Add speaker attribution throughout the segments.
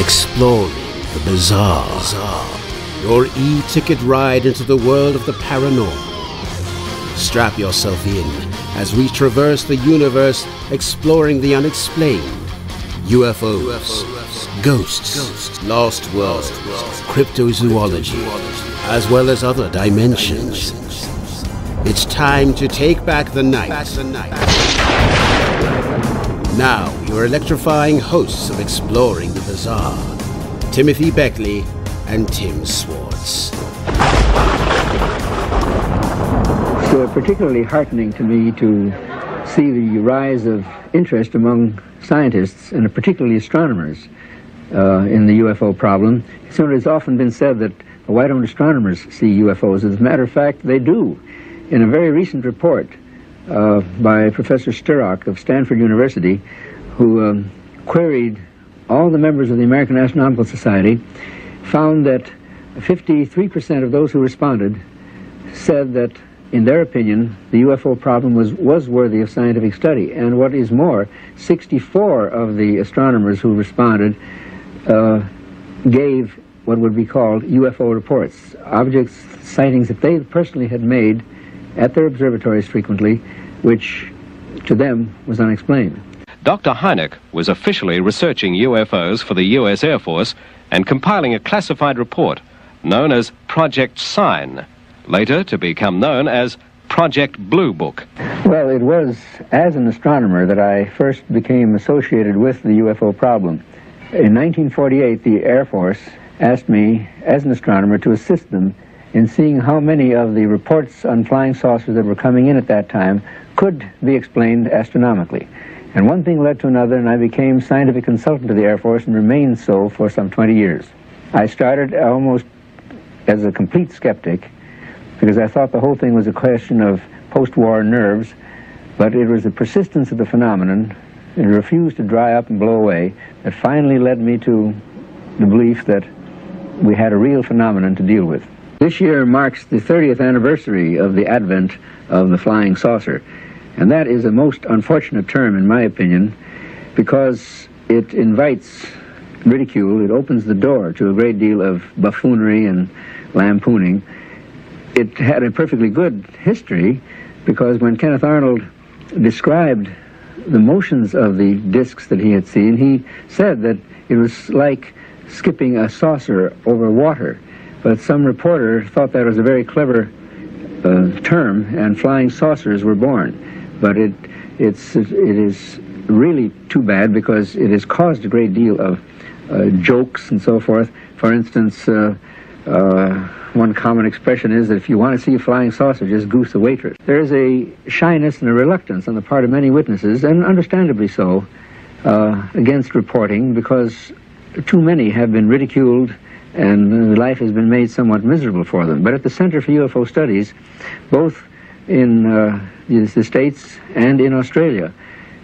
Speaker 1: Exploring the bizarre. Your e-ticket ride into the world of the paranormal. Strap yourself in as we traverse the universe exploring the unexplained. UFOs, ghosts, lost worlds, cryptozoology, as well as other dimensions. It's time to take back the night. Now, your electrifying hosts of Exploring the Bizarre, Timothy Beckley and Tim Swartz.
Speaker 2: So particularly heartening to me to see the rise of interest among scientists, and particularly astronomers, in the UFO problem. So it has often been said that, why don't astronomers see UFOs? As a matter of fact, they do. In a very recent report by Professor Sturrock of Stanford University, who queried all the members of the American Astronomical Society, found that 53% of those who responded said that, in their opinion, the UFO problem was worthy of scientific study. And what is more, 64 of the astronomers who responded gave what would be called UFO reports, objects, sightings that they personally had made at their observatories frequently, which to them was unexplained.
Speaker 3: Dr. Hynek was officially researching UFOs for the U.S. Air Force and compiling a classified report known as Project Sign, later to become known as Project Blue Book.
Speaker 2: Well, it was as an astronomer that I first became associated with the UFO problem. In 1948, the Air Force asked me, as an astronomer, to assist them in seeing how many of the reports on flying saucers that were coming in at that time could be explained astronomically. And one thing led to another, and I became scientific consultant to the Air Force and remained so for some 20 years. I started almost as a complete skeptic, because I thought the whole thing was a question of post-war nerves, but it was the persistence of the phenomenon, it refused to dry up and blow away, that finally led me to the belief that we had a real phenomenon to deal with. This year marks the 30th anniversary of the advent of the flying saucer, and that is a most unfortunate term, in my opinion, because it invites ridicule, it opens the door to a great deal of buffoonery and lampooning. It had a perfectly good history, because when Kenneth Arnold described the motions of the discs that he had seen, he said that it was like skipping a saucer over water. But some reporter thought that was a very clever term, and flying saucers were born. But it is really too bad, because it has caused a great deal of jokes and so forth. For instance, one common expression is that if you want to see a flying saucer, just goose the waitress. There is a shyness and a reluctance on the part of many witnesses, and understandably so, against reporting, because too many have been ridiculed and life has been made somewhat miserable for them. But at the Center for UFO Studies, both in the States and in Australia,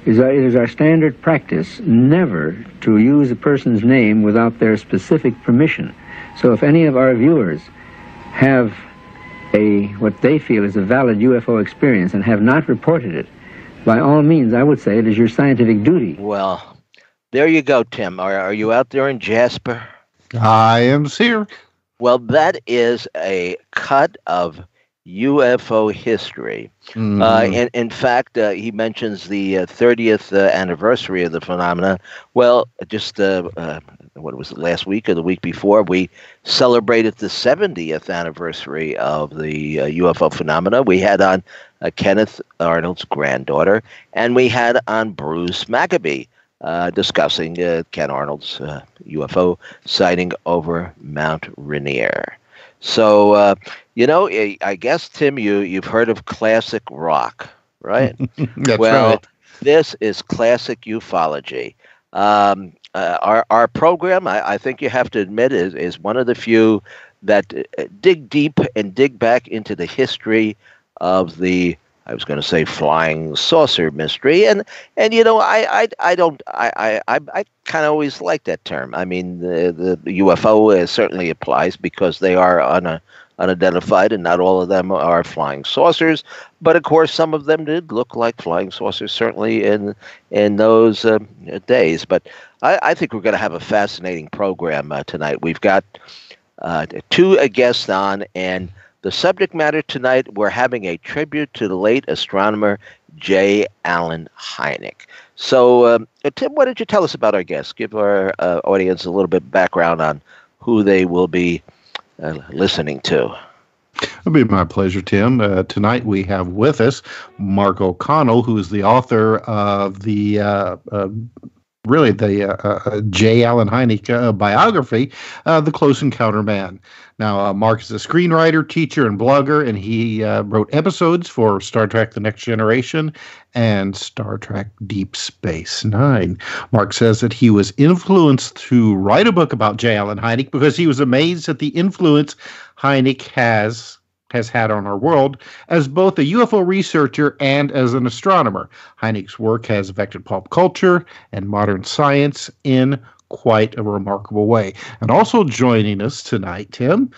Speaker 2: it is our standard practice never to use a person's name without their specific permission. So if any of our viewers have what they feel is a valid UFO experience and have not reported it, by all means, I would say it is your scientific duty.
Speaker 4: Well, there you go, Tim. Are you out there in Jasper?
Speaker 5: I am here.
Speaker 4: Well, that is a cut of UFO history. In fact, he mentions the 30th anniversary of the phenomena. Well, just what was it, last week or the week before, we celebrated the 70th anniversary of the UFO phenomena. We had on Kenneth Arnold's granddaughter, and we had on Bruce Maccabee discussing Ken Arnold's UFO sighting over Mount Rainier. So, I guess, Tim, you've heard of classic rock, right?
Speaker 5: That's
Speaker 4: well,
Speaker 5: right.
Speaker 4: This is classic ufology. Our program, I think you have to admit, is one of the few that dig deep and dig back into the history of the, I was going to say, flying saucer mystery, and I kind of always like that term. I mean, the UFO certainly applies, because they are unidentified, and not all of them are flying saucers. But of course, some of them did look like flying saucers, certainly in those days. But I think we're going to have a fascinating program tonight. We've got two guests on, and the subject matter tonight, we're having a tribute to the late astronomer J. Allen Hynek. So, Tim, why don't you tell us about our guests? Give our audience a little bit of background on who they will be listening to.
Speaker 5: It'll be my pleasure, Tim. Tonight we have with us Mark O'Connell, who is the author of the J. Allen Hynek biography, The Close Encounter Man. Now, Mark is a screenwriter, teacher, and blogger, and he wrote episodes for Star Trek The Next Generation and Star Trek Deep Space Nine. Mark says that he was influenced to write a book about J. Allen Hynek because he was amazed at the influence Hynek has had on our world as both a UFO researcher and as an astronomer. Hynek's work has affected pop culture and modern science in quite a remarkable way. And also joining us tonight, Tim,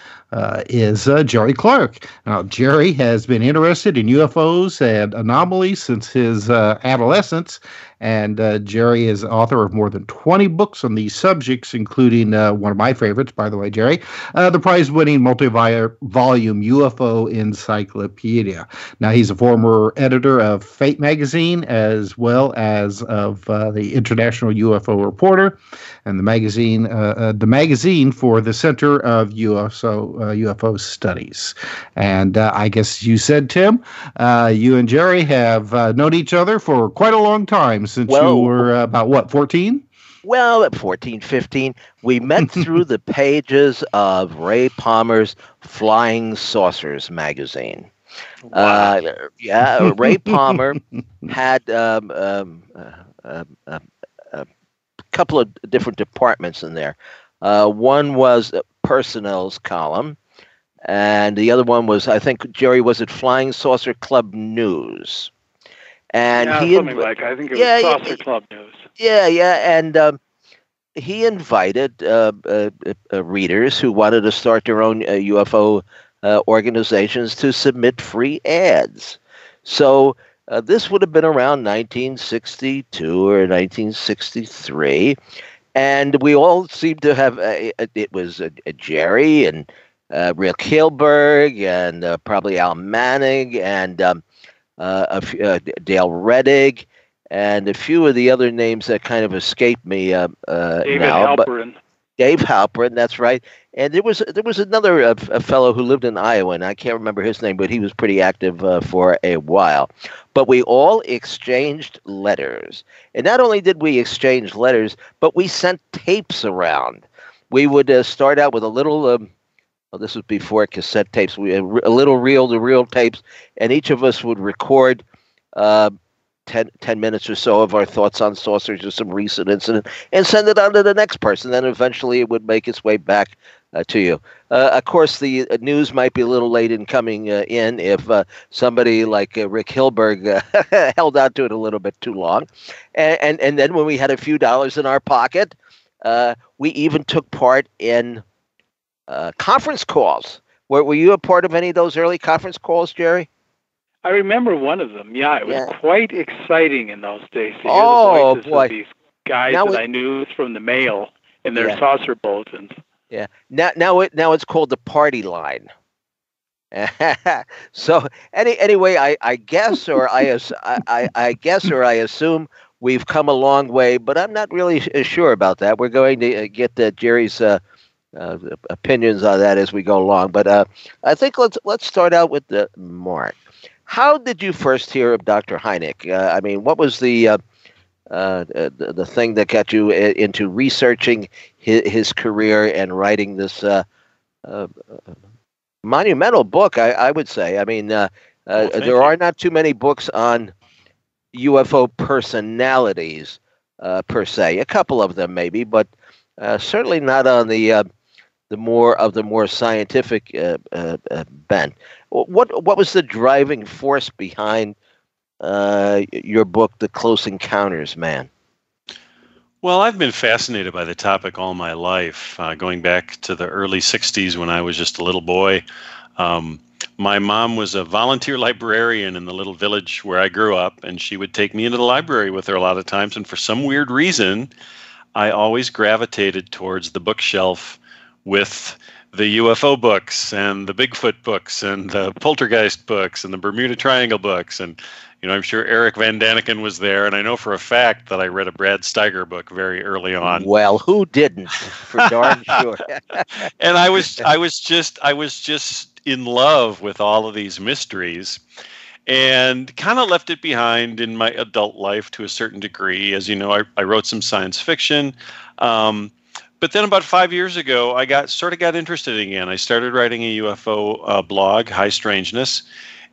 Speaker 5: is Jerry Clark. Now, Jerry has been interested in UFOs and anomalies since his adolescence, and Jerry is author of more than 20 books on these subjects, including one of my favorites, by the way, Jerry, the prize-winning multivolume UFO Encyclopedia. Now, he's a former editor of Fate magazine, as well as of the International UFO Reporter, and the magazine for the Center of UFO Studies. And I guess you said, Tim, you and Jerry have known each other for quite a long time, since you were about, 14?
Speaker 4: Well, at 14, 15, we met through the pages of Ray Palmer's Flying Saucers magazine.
Speaker 6: Wow.
Speaker 4: Ray Palmer had a couple of different departments in there. One was Personnel's column, and the other one was, I think, Jerry, was it Flying Saucer Club News? And
Speaker 6: I think it was Saucer Club News.
Speaker 4: And he invited readers who wanted to start their own UFO organizations to submit free ads. So this would have been around 1962 or 1963, and we all seemed to have it was Jerry and Rick Hilberg and probably Al Manning and Dale Reddig and a few of the other names that kind of escape me David
Speaker 6: Halperin.
Speaker 4: Dave Halperin, that's right. And there was another a fellow who lived in Iowa, and I can't remember his name, but he was pretty active for a while. But we all exchanged letters. And not only did we exchange letters, but we sent tapes around. We would start out with a little, this was before cassette tapes, we had a little reel-to-reel tapes, and each of us would record 10 minutes or so of our thoughts on saucers or some recent incident and send it on to the next person. Then eventually it would make its way back to you. Of course, the news might be a little late in coming in if somebody like Rick Hilberg held on to it a little bit too long. And then when we had a few dollars in our pocket, we even took part in conference calls. Were you a part of any of those early conference calls, Jerry?
Speaker 6: I remember one of them. Yeah, it was quite exciting in those days to hear
Speaker 4: the
Speaker 6: voices of these guys that I knew from the mail in their saucer bulletins.
Speaker 4: Yeah. Now it's called the party line. So anyway, I guess or I guess or I assume we've come a long way, but I'm not really sure about that. We're going to get Jerry's opinions on that as we go along. But I think let's start out with Mark. How did you first hear of Dr. Hynek? I mean, what was the thing that got you into researching his career and writing this monumental book? I would say. I mean, there are not too many books on UFO personalities per se. A couple of them maybe, but certainly not on the more scientific bent. What was the driving force behind your book, The Close Encounters Man?
Speaker 7: Well, I've been fascinated by the topic all my life, going back to the early 60s when I was just a little boy. My mom was a volunteer librarian in the little village where I grew up, and she would take me into the library with her a lot of times. And for some weird reason, I always gravitated towards the bookshelf with the UFO books and the Bigfoot books and the Poltergeist books and the Bermuda Triangle books. And, I'm sure Eric Van Daniken was there. And I know for a fact that I read a Brad Steiger book very early on.
Speaker 4: Well, who didn't? For darn sure.
Speaker 7: And I was just in love with all of these mysteries, and kind of left it behind in my adult life to a certain degree. As you know, I wrote some science fiction. But then about 5 years ago, I got interested again. I started writing a UFO blog, High Strangeness,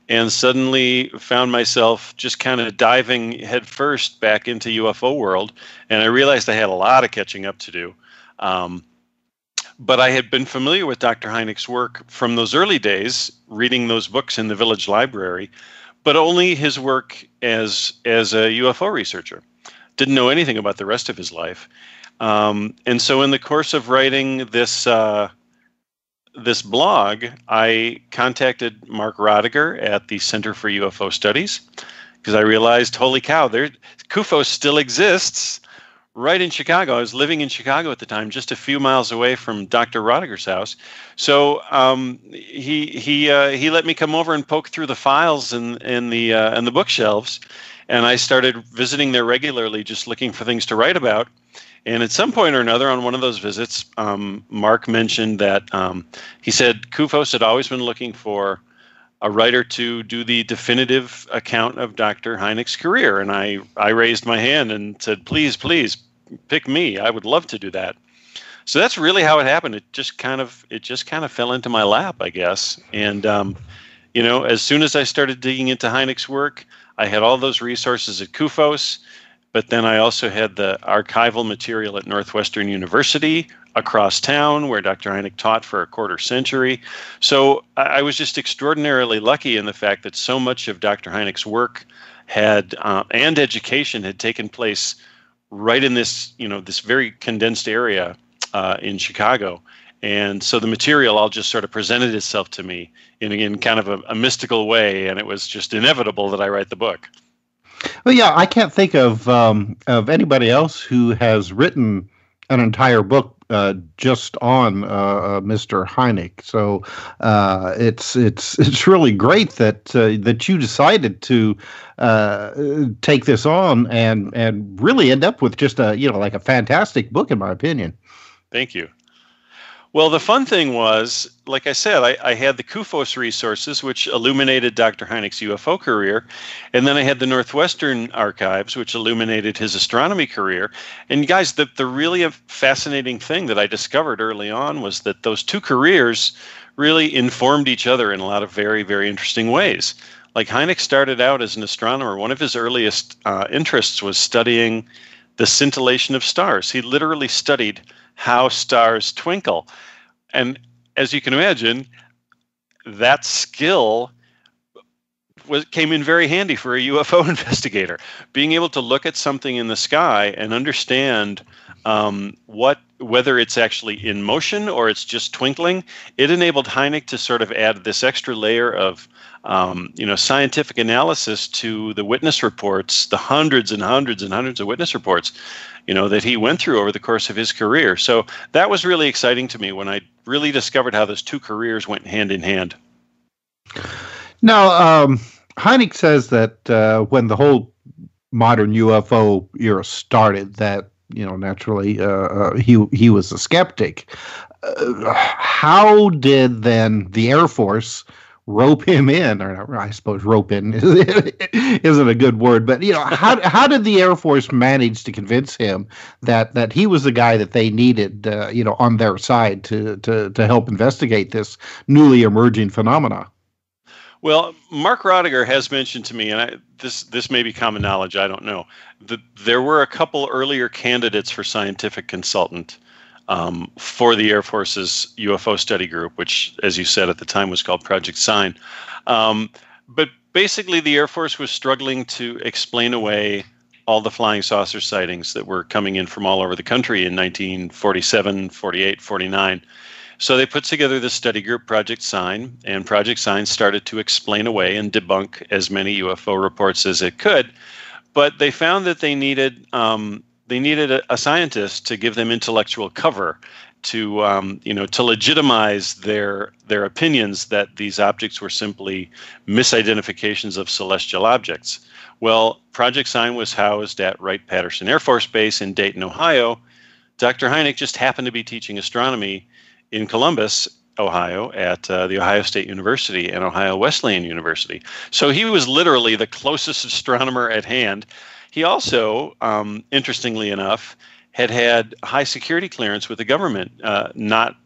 Speaker 7: and suddenly found myself just kind of diving headfirst back into UFO world. And I realized I had a lot of catching up to do. But I had been familiar with Dr. Hynek's work from those early days, reading those books in the village library, but only his work as a UFO researcher. Didn't know anything about the rest of his life. And so in the course of writing this blog, I contacted Mark Rodiger at the Center for UFO Studies, because I realized, holy cow, CUFO still exists right in Chicago. I was living in Chicago at the time, just a few miles away from Dr. Rodiger's house. So he let me come over and poke through the files in the bookshelves, and I started visiting there regularly, just looking for things to write about. And at some point or another on one of those visits, Mark mentioned that he said CUFOS had always been looking for a writer to do the definitive account of Dr. Hynek's career. And I raised my hand and said, please pick me. I would love to do that. So that's really how it happened. It just kind of fell into my lap, I guess. And, as soon as I started digging into Hynek's work, I had all those resources at CUFOS. But then I also had the archival material at Northwestern University across town, where Dr. Hynek taught for a quarter century. So I was just extraordinarily lucky in the fact that so much of Dr. Hynek's work and education had taken place right in this, this very condensed area in Chicago. And so the material all just sort of presented itself to me in kind of a mystical way, and it was just inevitable that I write the book.
Speaker 5: Well, yeah, I can't think of anybody else who has written an entire book just on Mr. Hynek. So it's really great that you decided to take this on and really end up with just like a fantastic book, in my opinion.
Speaker 7: Thank you. Well, the fun thing was, like I said, I had the CUFOS resources, which illuminated Dr. Hynek's UFO career, and then I had the Northwestern archives, which illuminated his astronomy career. And guys, the really fascinating thing that I discovered early on was that those two careers really informed each other in a lot of very, very interesting ways. Like, Hynek started out as an astronomer. One of his earliest interests was studying the scintillation of stars. He literally studied how stars twinkle. And as you can imagine, that skill came in very handy for a UFO investigator. Being able to look at something in the sky and understand whether it's actually in motion or it's just twinkling, it enabled Hynek to sort of add this extra layer of scientific analysis to the witness reports, the hundreds and hundreds and hundreds of witness reports, that he went through over the course of his career. So that was really exciting to me when I really discovered how those two careers went hand in hand.
Speaker 5: Now, Hynek says that when the whole modern UFO era started, that naturally he was a skeptic. How did then the Air Force rope him in? Or I suppose rope in isn't a good word, but how did the Air Force manage to convince him that he was the guy that they needed on their side to help investigate this newly emerging phenomena?
Speaker 7: Well, Mark Rodiger has mentioned to me, and this may be common knowledge, I don't know, that there were a couple earlier candidates for scientific consultant for the Air Force's UFO study group, which, as you said, at the time was called Project Sign. But basically, the Air Force was struggling to explain away all the flying saucer sightings that were coming in from all over the country in 1947, 48, 49. So they put together the study group Project Sign, and Project Sign started to explain away and debunk as many UFO reports as it could. But they found that they needed a scientist to give them intellectual cover to legitimize their opinions that these objects were simply misidentifications of celestial objects. Well, Project Sign was housed at Wright-Patterson Air Force Base in Dayton, Ohio. Dr. Hynek just happened to be teaching astronomy in Columbus, Ohio, at the Ohio State University and Ohio Wesleyan University. So he was literally the closest astronomer at hand. He also, interestingly enough, had high security clearance with the government not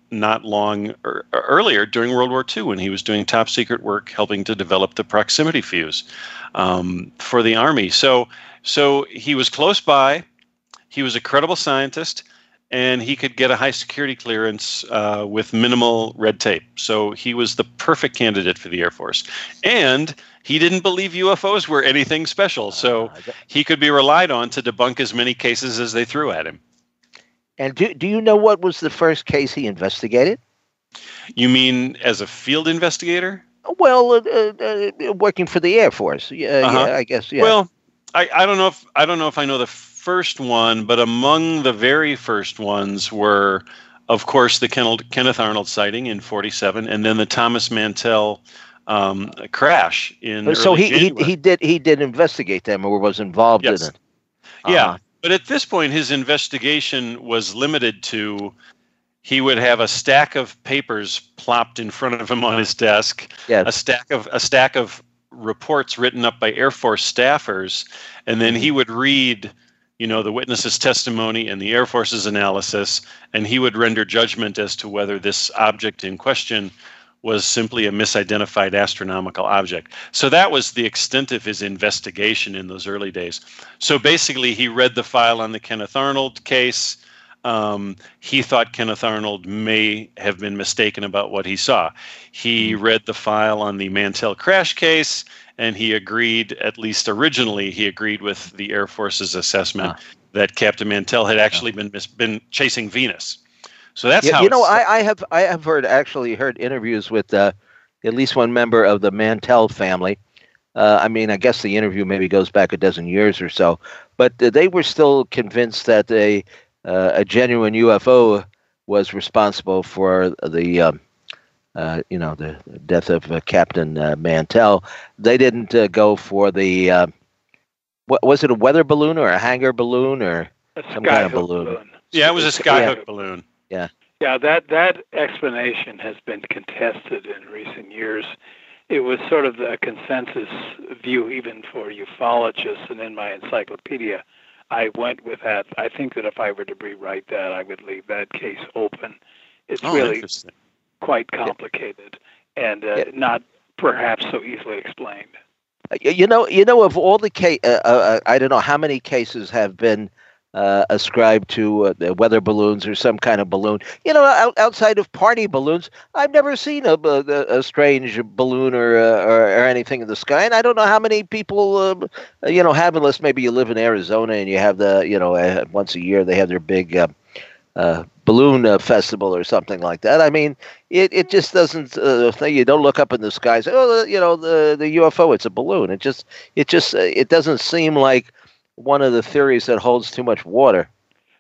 Speaker 7: long earlier during World War II, when he was doing top secret work helping to develop the proximity fuse for the Army. So he was close by. He was a credible scientist, and he could get a high security clearance with minimal red tape. So he was the perfect candidate for the Air Force. And he didn't believe UFOs were anything special, so he could be relied on to debunk as many cases as they threw at him.
Speaker 4: And do you know what was the first case he investigated?
Speaker 7: You mean as a field investigator?
Speaker 4: Well, working for the Air Force. Yeah, I guess. Yeah.
Speaker 7: Well, I don't know if I know the first one, but among the very first ones were, of course, the Kenneth Arnold sighting in '47, and then the Thomas Mantell crash in early January.
Speaker 4: he did investigate them, or was involved in it.
Speaker 7: Yeah, but at this point, his investigation was limited to, he would have a stack of papers plopped in front of him on his desk, a stack of reports written up by Air Force staffers, and then he would read, the witness's testimony and the Air Force's analysis, and he would render judgment as to whether this object in question was simply a misidentified astronomical object. So that was the extent of his investigation in those early days. So basically, he read the file on the Kenneth Arnold case. He thought Kenneth Arnold may have been mistaken about what he saw. He read the file on the Mantell crash case, and he agreed, at least originally, he agreed with the Air Force's assessment that Captain Mantell had actually been chasing Venus. So that's how.
Speaker 4: I have heard interviews with at least one member of the Mantell family. I guess the interview maybe goes back a dozen years or so, but they were still convinced that a genuine UFO was responsible for the death of Captain Mantell. They didn't go for the was it a weather balloon or a hangar balloon or some kind of balloon?
Speaker 7: Yeah, it was a skyhook balloon.
Speaker 4: Yeah.
Speaker 6: Yeah, that explanation has been contested in recent years. It was sort of a consensus view even for ufologists, and in my encyclopedia, I went with that. I think that if I were to rewrite that, I would leave that case open. It's really quite complicated and not perhaps so easily explained.
Speaker 4: Of all the cases, I don't know how many cases have been ascribed to weather balloons or some kind of balloon. Outside of party balloons, I've never seen a strange balloon or anything in the sky, and I don't know how many people have, unless maybe you live in Arizona and you have once a year they have their big balloon festival or something like that. I mean, it just doesn't. You don't look up in the sky and say, the UFO, it's a balloon. It doesn't seem like one of the theories that holds too much water.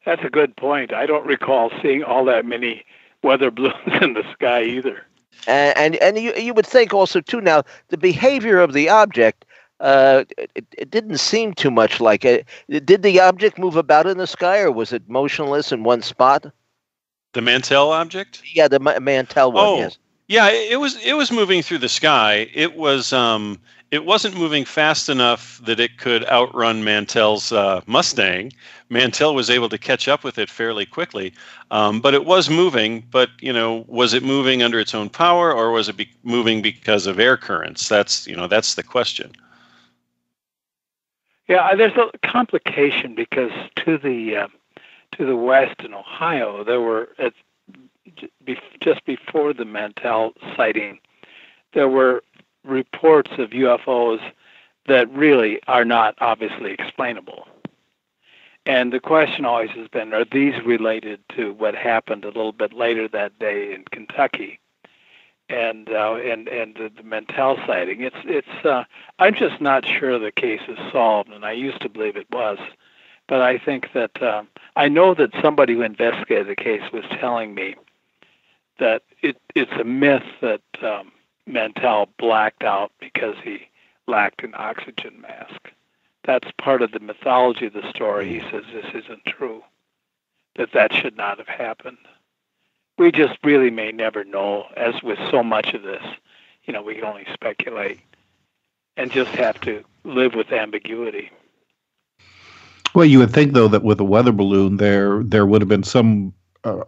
Speaker 6: That's a good point. I don't recall seeing all that many weather balloons in the sky either.
Speaker 4: And you would think also too. Now the behavior of the object, it didn't seem too much like it. Did the object move about in the sky, or was it motionless in one spot?
Speaker 7: The Mantell object?
Speaker 4: Yeah, the Mantell one.
Speaker 7: Oh,
Speaker 4: yes.
Speaker 7: Yeah, it was moving through the sky. It wasn't moving fast enough that it could outrun Mantell's Mustang. Mantell was able to catch up with it fairly quickly, but it was moving. But was it moving under its own power, or was it moving because of air currents? That's the question.
Speaker 6: Yeah, there's a complication because to the west in Ohio, there were just before the Mantell sighting, there were reports of UFOs that really are not obviously explainable. And the question always has been, are these related to what happened a little bit later that day in Kentucky? And the Mantell sighting. I'm just not sure the case is solved, and I used to believe it was. But I think that I know that somebody who investigated the case was telling me that it's a myth that Mantell blacked out because he lacked an oxygen mask. That's part of the mythology of the story. He says this isn't true, that should not have happened. We just really may never know. As with so much of this, we can only speculate and just have to live with ambiguity.
Speaker 5: Well, you would think, though, that with a weather balloon, there would have been some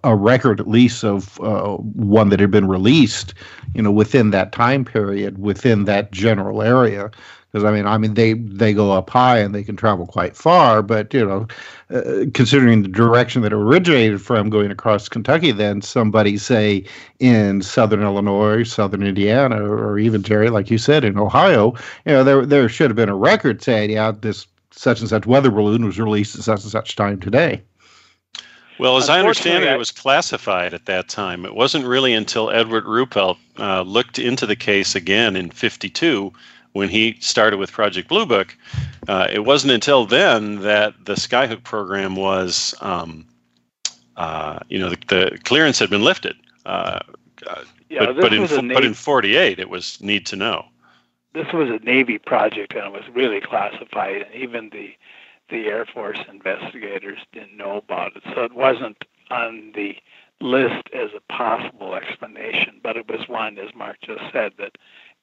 Speaker 5: a record, at least, of one that had been released, within that time period, within that general area. Because I mean, they go up high and they can travel quite far, but considering the direction that it originated from, going across Kentucky, then somebody, say, in southern Illinois, southern Indiana, or even, Jerry, like you said, in Ohio, there should have been a record saying, this such and such weather balloon was released at such and such time today.
Speaker 7: Well, as I understand it, it was classified at that time. It wasn't really until Edward Ruppelt looked into the case again in 1952, when he started with Project Blue Book. It wasn't until then that the Skyhook program was, the clearance had been lifted. But in 1948, it was need to know.
Speaker 6: This was a Navy project, and it was really classified, and even the Air Force investigators didn't know about it. So it wasn't on the list as a possible explanation, but it was one, as Mark just said, that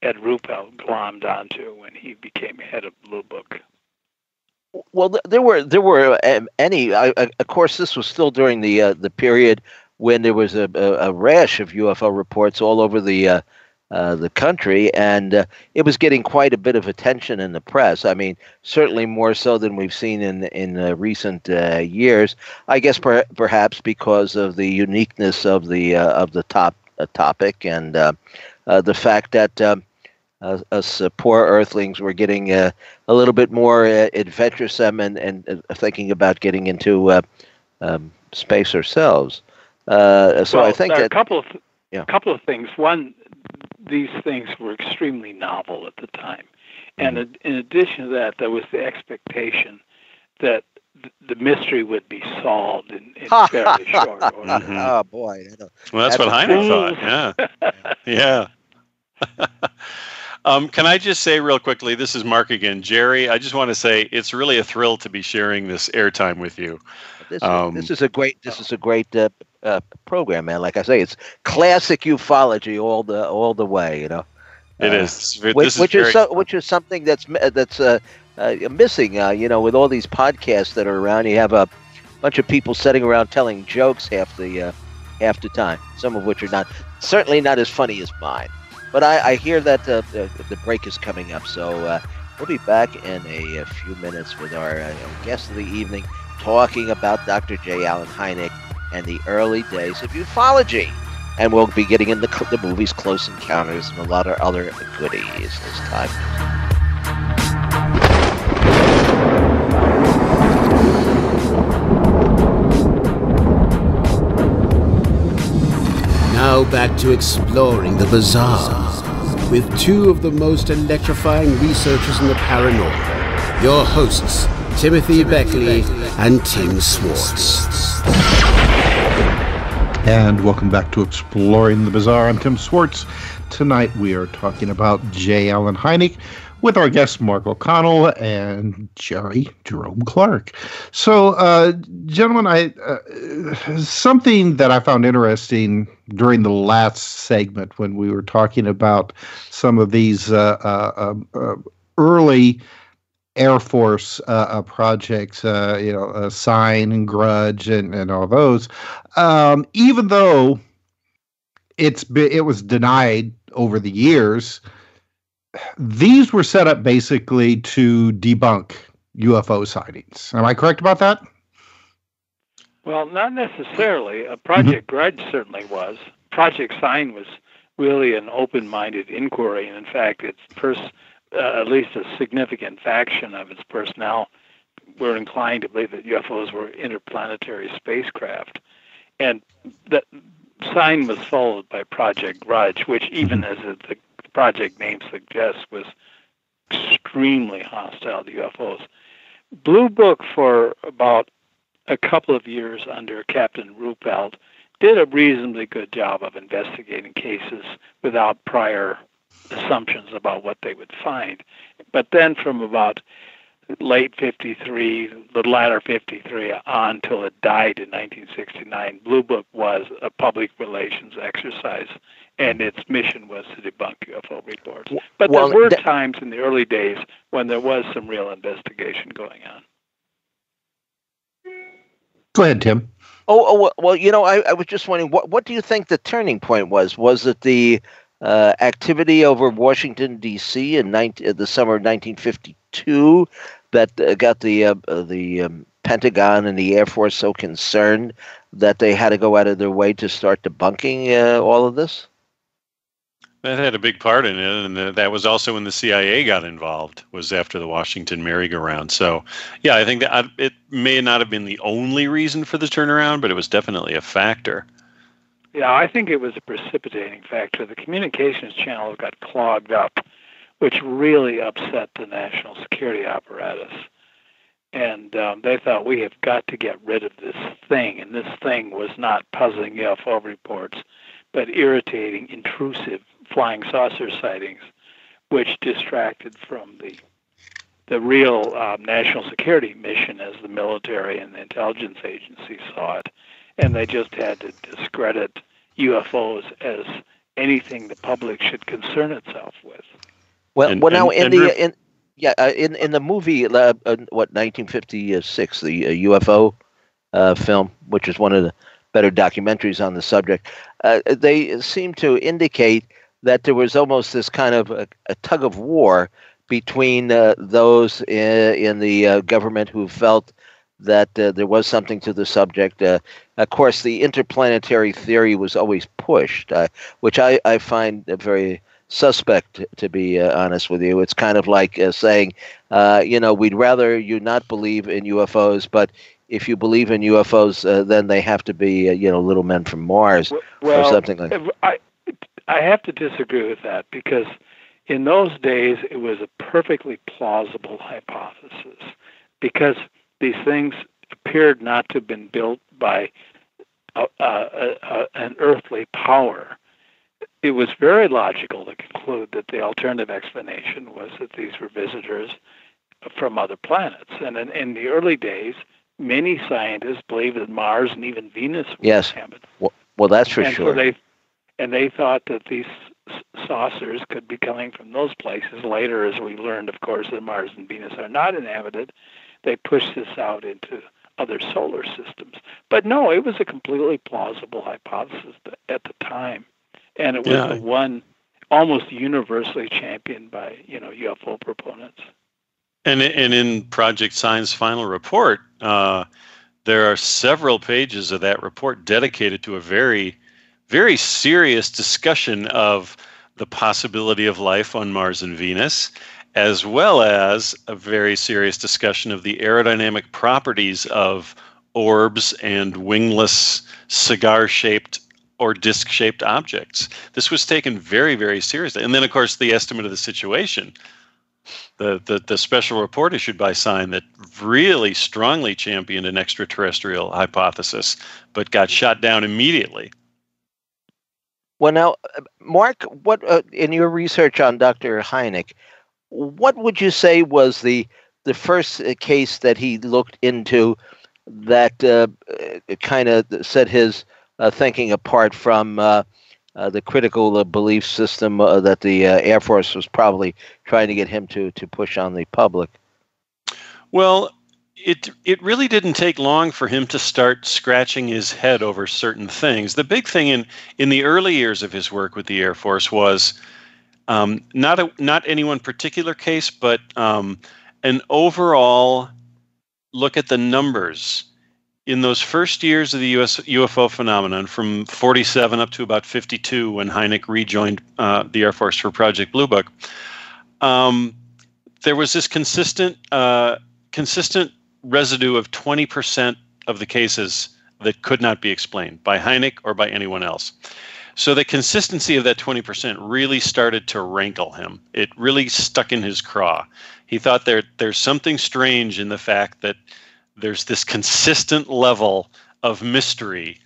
Speaker 6: Ed Ruppelt glommed onto when he became head of Blue Book.
Speaker 4: Well, there were of course, this was still during the period when there was a rash of UFO reports all over the country, and it was getting quite a bit of attention in the press. I mean, certainly more so than we've seen in recent years. I guess perhaps because of the uniqueness of the topic and the fact that us poor Earthlings were getting a little bit more adventuresome and thinking about getting into space ourselves. I think that
Speaker 6: a couple of things. One, these things were extremely novel at the time, and in addition to that, there was the expectation that the mystery would be solved in fairly short order.
Speaker 4: Mm-hmm. Oh boy!
Speaker 7: Well, that's what Hynek thought. Yeah. Can I just say real quickly, this is Mark again. Jerry, I just want to say it's really a thrill to be sharing this airtime with you.
Speaker 4: This is a great program, man. Like I say, it's classic ufology all the way.
Speaker 7: It is.
Speaker 4: Which is something that's missing. With all these podcasts that are around, you have a bunch of people sitting around telling jokes half the time. Some of which are certainly not as funny as mine. But I hear that the break is coming up, so we'll be back in a few minutes with our guest of the evening, talking about Dr. J. Allen Hynek and the early days of ufology. And we'll be getting in the movies Close Encounters and a lot of other goodies as time.
Speaker 1: Now back to exploring the bizarre with two of the most electrifying researchers in the paranormal, your hosts, Timothy Beckley and Tim Swartz.
Speaker 5: And welcome back to Exploring the Bizarre. I'm Tim Swartz. Tonight we are talking about J. Allen Hynek with our guests Mark O'Connell and Jerome Clark. So, gentlemen, something that I found interesting during the last segment when we were talking about some of these early Air Force projects, Sign and Grudge and all those, even though it was denied over the years, these were set up basically to debunk UFO sightings. Am I correct about that?
Speaker 6: Well, not necessarily. Project Grudge certainly was. Project Sign was really an open-minded inquiry, and in fact, at least a significant faction of its personnel were inclined to believe that UFOs were interplanetary spacecraft. And that sign was followed by Project Grudge, which even as the project name suggests was extremely hostile to UFOs. Blue Book, for about a couple of years under Captain Ruppelt, did a reasonably good job of investigating cases without prior assumptions about what they would find. But then from about late 53, the latter 53 on till it died in 1969, Blue Book was a public relations exercise, and its mission was to debunk UFO reports. But there were times in the early days when there was some real investigation going on.
Speaker 5: Go ahead, Tim.
Speaker 4: Well, I was just wondering, what do you think the turning point was? Was it the activity over Washington, D.C. in the summer of 1952 that got the Pentagon and the Air Force so concerned that they had to go out of their way to start debunking all of this?
Speaker 7: That had a big part in it, and that was also when the CIA got involved, was after the Washington merry-go-round. So, yeah, I think that it may not have been the only reason for the turnaround, but it was definitely a factor.
Speaker 6: Yeah, I think it was a precipitating factor. The communications channels got clogged up, which really upset the national security apparatus. And they thought, we have got to get rid of this thing. And this thing was not puzzling UFO reports, but irritating, intrusive flying saucer sightings, which distracted from the real national security mission as the military and the intelligence agency saw it. And they just had to discredit UFOs as anything the public should concern itself with.
Speaker 4: In the movie, 1956, the UFO film, which is one of the better documentaries on the subject, they seem to indicate that there was almost this kind of a tug of war between those in the government who felt that there was something to the subject. Of course, the interplanetary theory was always pushed, which I find very suspect, to be honest with you. It's kind of like saying, we'd rather you not believe in UFOs, but if you believe in UFOs, then they have to be, little men from Mars or something like that.
Speaker 6: I have to disagree with that, because in those days it was a perfectly plausible hypothesis, because these things appeared not to have been built by an earthly power. It was very logical to conclude that the alternative explanation was that these were visitors from other planets. And in the early days, many scientists believed that Mars and even Venus were inhabited.
Speaker 4: Well, that's for sure.
Speaker 6: So they thought that these saucers could be coming from those places. Later, as we learned, of course, that Mars and Venus are not inhabited, they pushed this out into other solar systems. But no, it was a completely plausible hypothesis at the time. And it was the one almost universally championed by, UFO proponents.
Speaker 7: And in Project Sign's final report, there are several pages of that report dedicated to a very, very serious discussion of the possibility of life on Mars and Venus, as well as a very serious discussion of the aerodynamic properties of orbs and wingless cigar-shaped or disc-shaped objects. This was taken very, very seriously. And then, of course, the estimate of the situation, the special report issued by Sign that really strongly championed an extraterrestrial hypothesis, but got shot down immediately.
Speaker 4: Well, now, Mark, what in your research on Dr. Hynek, what would you say was the first case that he looked into that kind of set his thinking apart from the critical belief system that the Air Force was probably trying to get him to push on the public?
Speaker 7: Well, it really didn't take long for him to start scratching his head over certain things. The big thing in the early years of his work with the Air Force was not any one particular case, but an overall look at the numbers. In those first years of the US UFO phenomenon, from 47 up to about 52, when Hynek rejoined the Air Force for Project Blue Book, there was this consistent residue of 20% of the cases that could not be explained by Hynek or by anyone else. So the consistency of that 20% really started to rankle him. It really stuck in his craw. He thought there's something strange in the fact that there's this consistent level of mystery.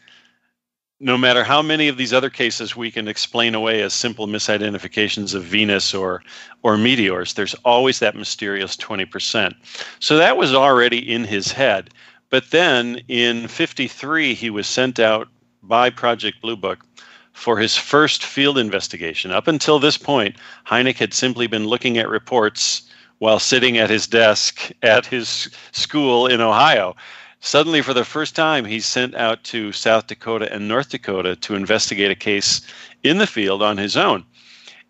Speaker 7: No matter how many of these other cases we can explain away as simple misidentifications of Venus or meteors, there's always that mysterious 20%. So that was already in his head. But then in 53, he was sent out by Project Blue Book for his first field investigation. Up until this point, Hynek had simply been looking at reports while sitting at his desk at his school in Ohio. Suddenly, for the first time, he's sent out to South Dakota and North Dakota to investigate a case in the field on his own.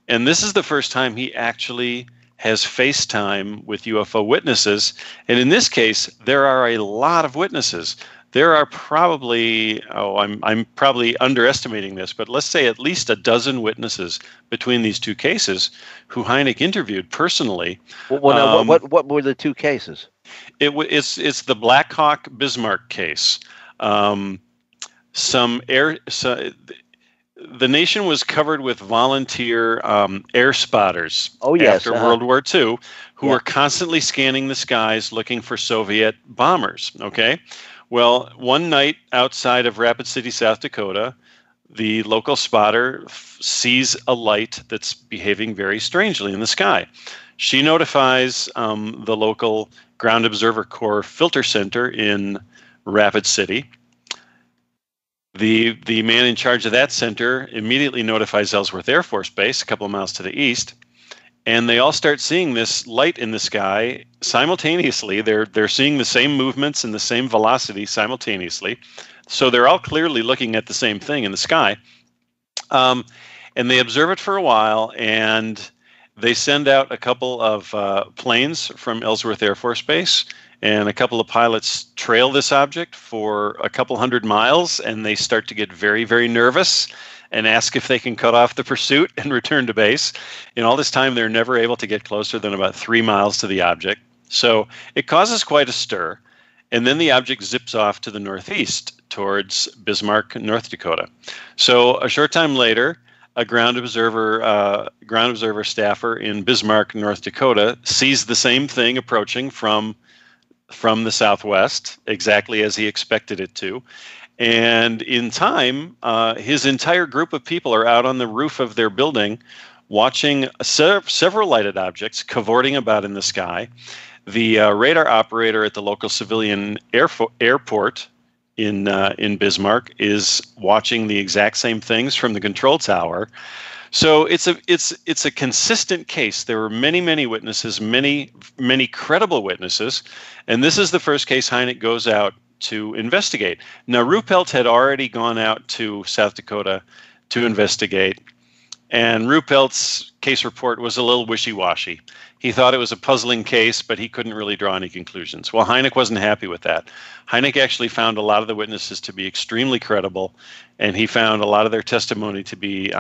Speaker 7: And this is the first time he actually has FaceTime with UFO witnesses. And in this case, there are a lot of witnesses. There are probably, I'm probably underestimating this, but let's say at least a dozen witnesses between these two cases who Hynek interviewed personally.
Speaker 4: Well, now, what were the two cases?
Speaker 7: It's the Black Hawk Bismarck case. The nation was covered with volunteer air spotters after World War II who were constantly scanning the skies looking for Soviet bombers. Okay. Well, one night outside of Rapid City, South Dakota, the local spotter sees a light that's behaving very strangely in the sky. She notifies the local Ground Observer Corps filter center in Rapid City. The man in charge of that center immediately notifies Ellsworth Air Force Base, a couple of miles to the east, and they all start seeing this light in the sky simultaneously. They're seeing the same movements and the same velocity simultaneously. So they're all clearly looking at the same thing in the sky. And they observe it for a while, and they send out a couple of planes from Ellsworth Air Force Base, and a couple of pilots trail this object for a couple hundred miles, and they start to get very, very nervous and ask if they can cut off the pursuit and return to base. In all this time, they're never able to get closer than about 3 miles to the object. So it causes quite a stir. And then the object zips off to the northeast towards Bismarck, North Dakota. So a short time later, a ground observer staffer in Bismarck, North Dakota, sees the same thing approaching from the southwest, exactly as he expected it to. And in time, his entire group of people are out on the roof of their building watching several lighted objects cavorting about in the sky. The radar operator at the local civilian airport in Bismarck is watching the exact same things from the control tower. So it's a consistent case. There were many witnesses, many credible witnesses, and this is the first case Hynek goes out to investigate. Now, Ruppelt had already gone out to South Dakota to investigate, and Ruppelt's case report was a little wishy-washy. He thought it was a puzzling case, but he couldn't really draw any conclusions. Well, Hynek wasn't happy with that. Hynek actually found a lot of the witnesses to be extremely credible, and he found a lot of their testimony to be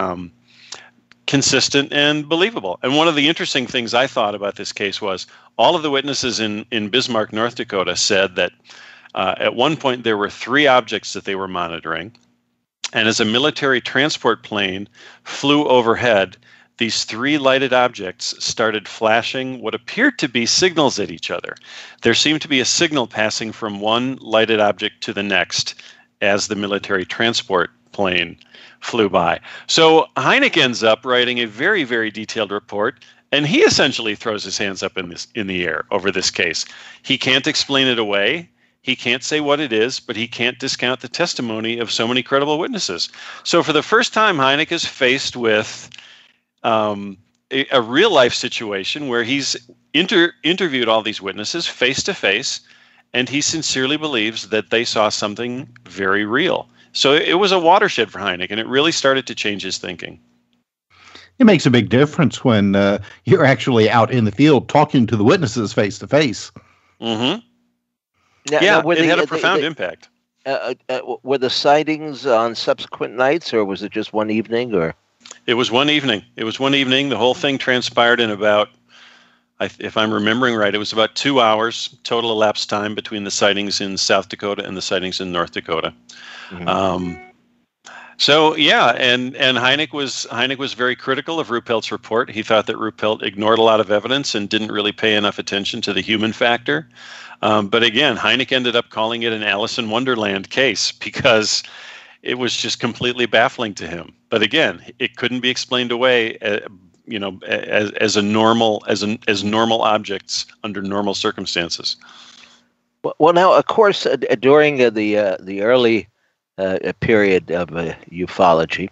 Speaker 7: consistent and believable. And one of the interesting things I thought about this case was all of the witnesses in Bismarck, North Dakota said that at one point there were 3 objects that they were monitoring. And as a military transport plane flew overhead, these 3 lighted objects started flashing what appeared to be signals at each other. There seemed to be a signal passing from one lighted object to the next as the military transport plane flew by. So Hynek ends up writing a very, very detailed report, and he essentially throws his hands up in the air over this case. He can't explain it away. He can't say what it is, but he can't discount the testimony of so many credible witnesses. So for the first time, Hynek is faced with a real-life situation where he's interviewed all these witnesses face-to-face, and he sincerely believes that they saw something very real. So it was a watershed for Hynek, and it really started to change his thinking.
Speaker 5: It makes a big difference when you're actually out in the field talking to the witnesses face-to-face.
Speaker 7: Mm-hmm. Now, it had a profound impact.
Speaker 4: Were the sightings on subsequent nights, or was it just one evening? Or
Speaker 7: it was one evening. The whole thing transpired in about if I'm remembering right, it was about 2 hours total elapsed time between the sightings in South Dakota and the sightings in North Dakota. Mm-hmm. So yeah, and Hynek was very critical of Ruppelt's report. He thought that Ruppelt ignored a lot of evidence and didn't really pay enough attention to the human factor. But again, Hynek ended up calling it an Alice in Wonderland case because it was just completely baffling to him. But again, it couldn't be explained away, as normal objects under normal circumstances.
Speaker 4: Well, now, of course, during the early period of ufology,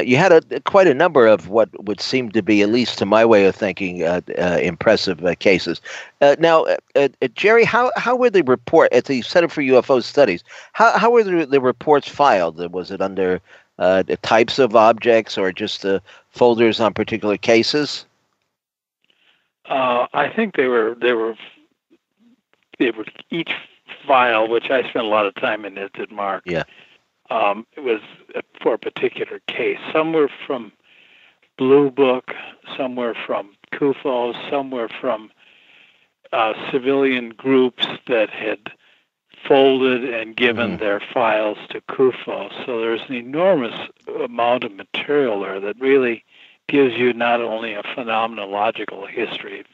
Speaker 4: you had quite a number of what would seem to be, at least to my way of thinking, impressive cases. Now, Jerry, how were the report at the Center for UFO Studies? How were the reports filed? Was it under the types of objects or just folders on particular cases?
Speaker 6: I think they were each file, which I spent a lot of time in, as did Mark.
Speaker 4: Yeah.
Speaker 6: It was for a particular case. Some were from Blue Book, some were from CUFO, some were from civilian groups that had folded and given their files to CUFO. So there's an enormous amount of material there that really gives you not only a phenomenological history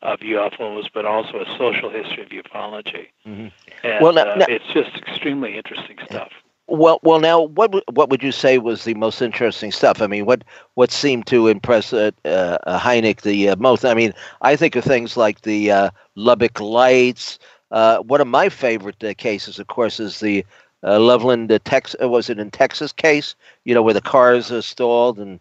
Speaker 6: of UFOs, but also a social history of ufology. Mm-hmm. And
Speaker 4: well, now,
Speaker 6: it's just extremely interesting stuff.
Speaker 4: Well, now, what would you say was the most interesting stuff? I mean, what seemed to impress Hynek the most? I mean, I think of things like the Lubbock Lights. One of my favorite cases, of course, is the Loveland, Texas. Was it in Texas case? Where the cars stalled in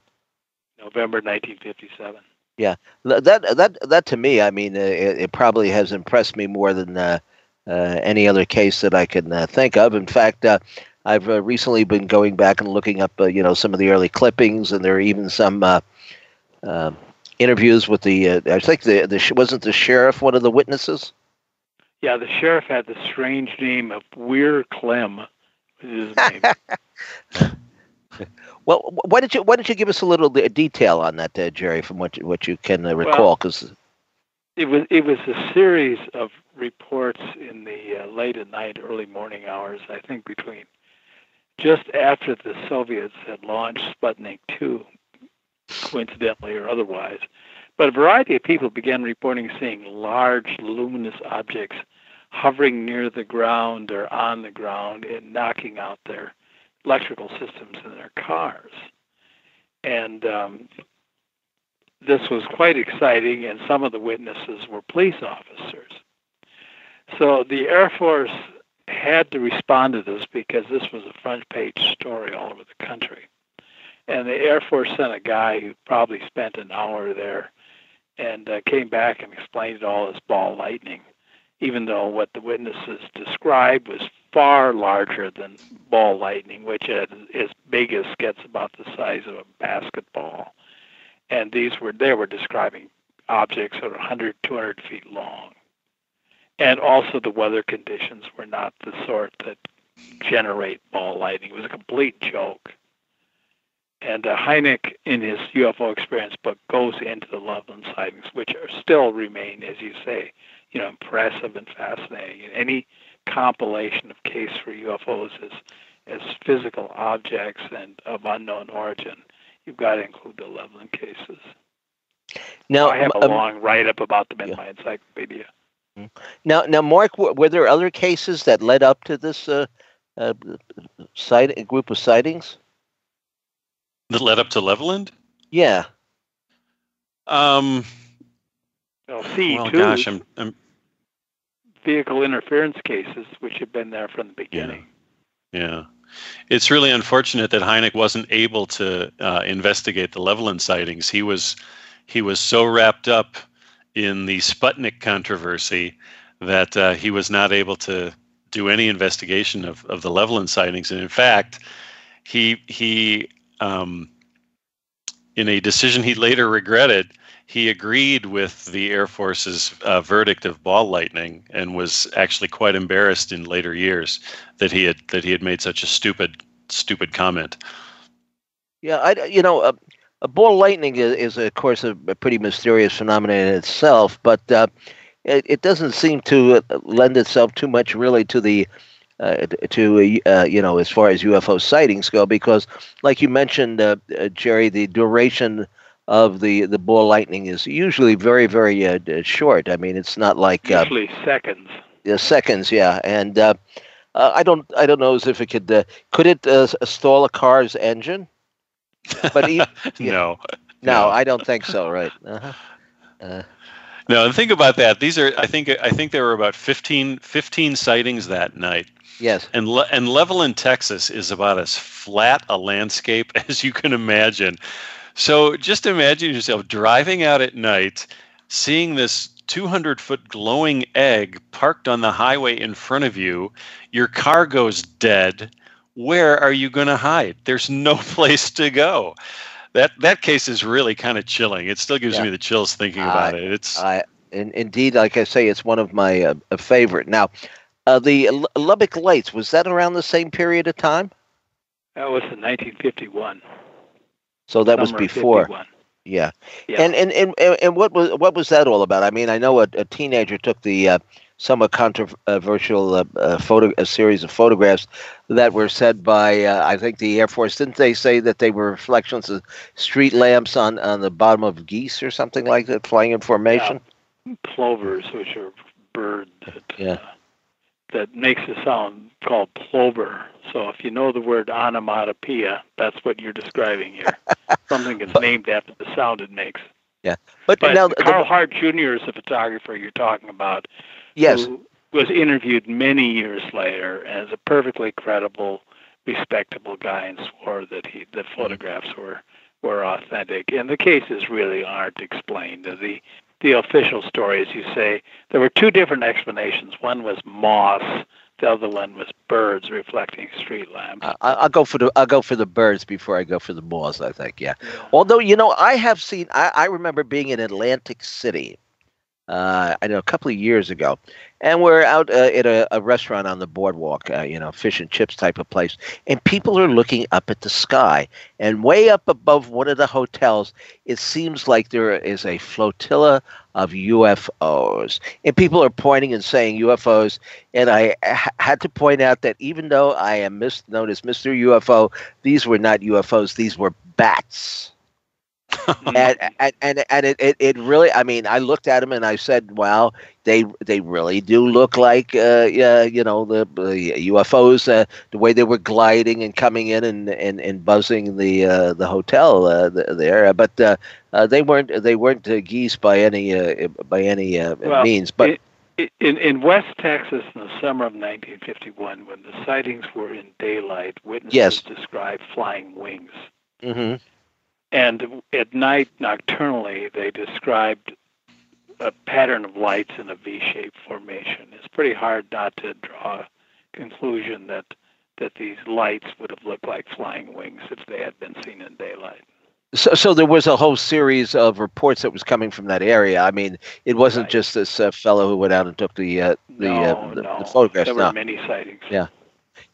Speaker 6: November 1957.
Speaker 4: Yeah, that to me, I mean, it probably has impressed me more than any other case that I can think of. In fact, I've recently been going back and looking up, some of the early clippings, and there are even some interviews with I think wasn't the sheriff one of the witnesses?
Speaker 6: Yeah, the sheriff had the strange name of Weir Clem, was his name.
Speaker 4: Well, why don't you give us a little detail on that, Jerry, from what you can recall? Because
Speaker 6: it was a series of reports in the late at night, early morning hours. I think between just after the Soviets had launched Sputnik 2, coincidentally or otherwise. But a variety of people began reporting seeing large luminous objects hovering near the ground or on the ground and knocking out their electrical systems in their cars. And this was quite exciting, and some of the witnesses were police officers. So the Air Force had to respond to this because this was a front-page story all over the country. And the Air Force sent a guy who probably spent an hour there and came back and explained it all as ball lightning, even though what the witnesses described was far larger than ball lightning, which at its biggest gets about the size of a basketball. And they were describing objects that are 100, 200 feet long. And also the weather conditions were not the sort that generate ball lightning. It was a complete joke. And Hynek, in his UFO Experience book, goes into the Loveland sightings, which still remain, as you say, impressive and fascinating. And any compilation of case for UFOs as physical objects and of unknown origin, you've got to include the Loveland cases. Now, I have a long write-up about them in my encyclopedia.
Speaker 4: Now, Mark, were there other cases that led up to this group of sightings?
Speaker 7: That led up to Loveland?
Speaker 4: Yeah.
Speaker 6: Well, C2,
Speaker 7: gosh, I'm
Speaker 6: vehicle interference cases, which have been there from the beginning.
Speaker 7: Yeah. It's really unfortunate that Hynek wasn't able to investigate the Loveland sightings. He was so wrapped up in the Sputnik controversy that he was not able to do any investigation of the Loveland sightings. And in fact, he in a decision he later regretted, he agreed with the Air Force's verdict of ball lightning and was actually quite embarrassed in later years that he had made such a stupid comment.
Speaker 4: Yeah, A ball lightning is of course, a pretty mysterious phenomenon in itself, but it doesn't seem to lend itself too much, really, to the as far as UFO sightings go, because, like you mentioned, Jerry, the duration of the ball lightning is usually very, very short. I mean, it's not like
Speaker 6: usually seconds.
Speaker 4: Seconds, yeah, and I don't know as if it could it stall a car's engine. But
Speaker 7: No,
Speaker 4: I don't think so. Right?
Speaker 7: No, and think about that. These are, I think there were about 15 sightings that night.
Speaker 4: Yes.
Speaker 7: And Levelland, Texas, is about as flat a landscape as you can imagine. So just imagine yourself driving out at night, seeing this 200-foot glowing egg parked on the highway in front of you. Your car goes dead. Where are you going to hide? There's no place to go. That case is really kind of chilling. It still gives me the chills thinking about it.
Speaker 4: Indeed, like I say, it's one of my favorite. Now, the Lubbock Lights, was that around the same period of time?
Speaker 6: That was in 1951.
Speaker 4: So that was before. 51. Yeah. And what was that all about? I mean, I know a teenager took the somewhat controversial a series of photographs that were said by I think the Air Force. Didn't they say that they were reflections of street lamps on the bottom of geese or something like that, flying in formation?
Speaker 6: Yeah. Plovers, which are bird that makes a sound called plover. So if you know the word onomatopoeia, that's what you're describing here. Something is named after the sound it makes.
Speaker 4: Yeah,
Speaker 6: but now Carl Hart Jr. is the photographer you're talking about.
Speaker 4: Yes,
Speaker 6: who was interviewed many years later as a perfectly credible, respectable guy, and swore that the photographs were authentic. And the cases really aren't explained. The official story, as you say, there were two different explanations. One was moths. The other one was birds reflecting street lamps.
Speaker 4: I'll go for the birds before I go for the moths, I think. Yeah. Although I have seen. I remember being in Atlantic City. I know a couple of years ago, and we're out at a restaurant on the boardwalk, fish and chips type of place, and people are looking up at the sky, and way up above one of the hotels, it seems like there is a flotilla of UFOs, and people are pointing and saying UFOs, and I had to point out that even though I am known as Mr. UFO, these were not UFOs; these were bats. and it really, I mean, I looked at them and I said, wow, they really do look like the UFOs, the way they were gliding and coming in and buzzing the hotel there, but they weren't geese by any means. But
Speaker 6: in West Texas in the summer of 1951, when the sightings were in daylight, witnesses described flying wings.
Speaker 4: Mm-hmm.
Speaker 6: And at night, nocturnally, they described a pattern of lights in a V-shaped formation. It's pretty hard not to draw a conclusion that these lights would have looked like flying wings if they had been seen in daylight.
Speaker 4: So there was a whole series of reports that was coming from that area. I mean, it wasn't just this fellow who went out and took the photographs.
Speaker 6: There were many sightings.
Speaker 4: Yeah.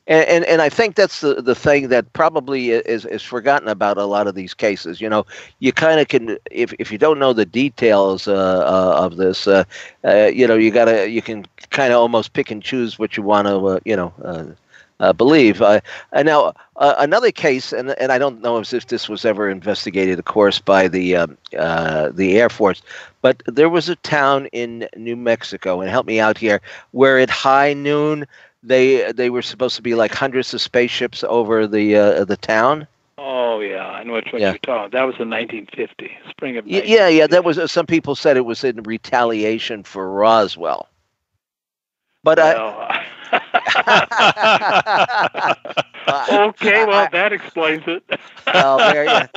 Speaker 4: And I think that's the thing that probably is forgotten about a lot of these cases. You kind of can, if you don't know the details of this, you can kind of almost pick and choose what you want to believe. And now another case, and I don't know if this was ever investigated, of course, by the Air Force, but there was a town in New Mexico, and help me out here, where at high noon, They were supposed to be like hundreds of spaceships over the town.
Speaker 6: Oh yeah, I know what you're talking. That was in 1950, spring of 1950.
Speaker 4: Yeah. That was some people said it was in retaliation for Roswell. But
Speaker 6: okay, well that explains it.
Speaker 4: Well,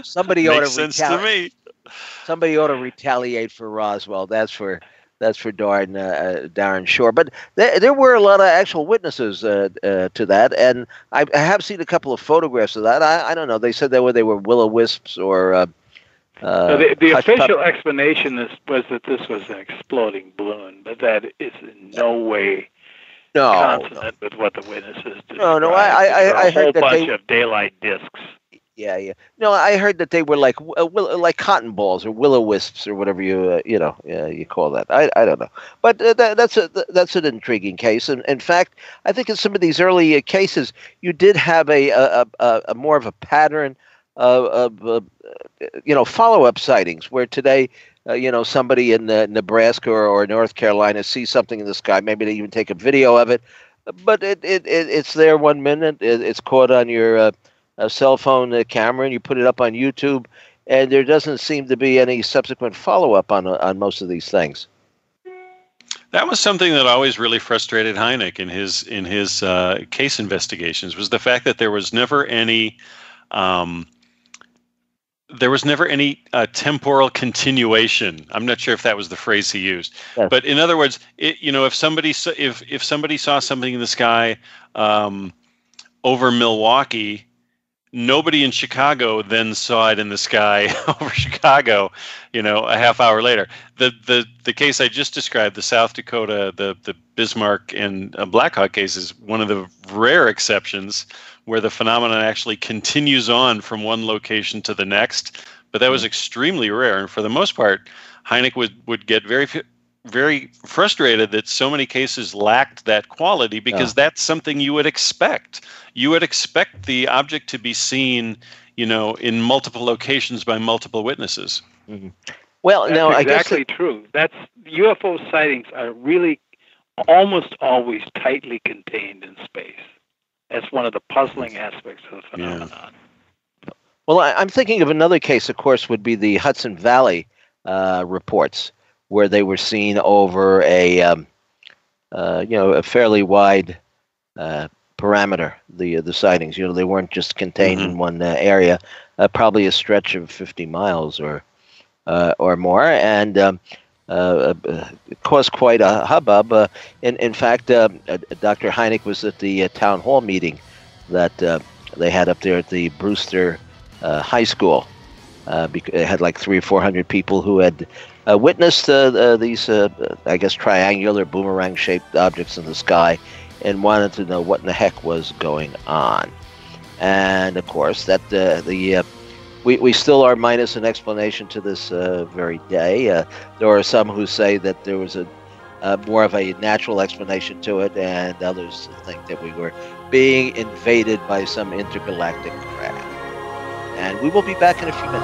Speaker 4: somebody ought to
Speaker 7: sense to me.
Speaker 4: Somebody ought to retaliate for Roswell. That's for darn sure. But there were a lot of actual witnesses to that, and I have seen a couple of photographs of that. I don't know. They said they were will-o-wisps or.
Speaker 6: The official explanation was that this was an exploding balloon, but that is in no way consonant with what the witnesses described.
Speaker 4: No. I heard
Speaker 6: a whole bunch of daylight discs.
Speaker 4: Yeah, yeah. No, I heard that they were like cotton balls or willow wisps or whatever you call that. I don't know, but that's an intriguing case. And in fact, I think in some of these early cases, you did have a more of a pattern of follow-up sightings where today. Somebody in Nebraska or North Carolina sees something in the sky. Maybe they even take a video of it, but it's there 1 minute. It's caught on your a cell phone camera, and you put it up on YouTube, and there doesn't seem to be any subsequent follow-up on most of these things.
Speaker 7: That was something that always really frustrated Hynek in his case investigations, was the fact that there was never any temporal continuation. I'm not sure if that was the phrase he used, yes. But in other words, if somebody saw something in the sky over Milwaukee, nobody in Chicago then saw it in the sky over Chicago, a half hour later. The case I just described, the South Dakota, the Bismarck and Blackhawk case, is one of the rare exceptions where the phenomenon actually continues on from one location to the next. But that was extremely rare. And for the most part, Hynek would get very, very frustrated that so many cases lacked that quality, because that's something you would expect. You would expect the object to be seen, in multiple locations by multiple witnesses.
Speaker 4: Mm-hmm. Well,
Speaker 6: that's
Speaker 4: no,
Speaker 6: exactly
Speaker 4: I guess
Speaker 6: true. That's UFO sightings are really almost always tightly contained in space. That's one of the puzzling aspects of the phenomenon.
Speaker 4: Yeah. Well, I'm thinking of another case, of course, would be the Hudson Valley reports, where they were seen over a fairly wide parameter. The sightings, they weren't just contained in one area, probably a stretch of 50 miles or more, and caused quite a hubbub. In fact, Dr. Hynek was at the town hall meeting that they had up there at the Brewster High School. Because it had like 300 or 400 people who had witnessed these, I guess, triangular boomerang-shaped objects in the sky, and wanted to know what in the heck was going on. And of course, that we still are minus an explanation to this very day. There are some who say that there was a more of a natural explanation to it, and others think that we were being invaded by some intergalactic craft. And we will be back in a few minutes.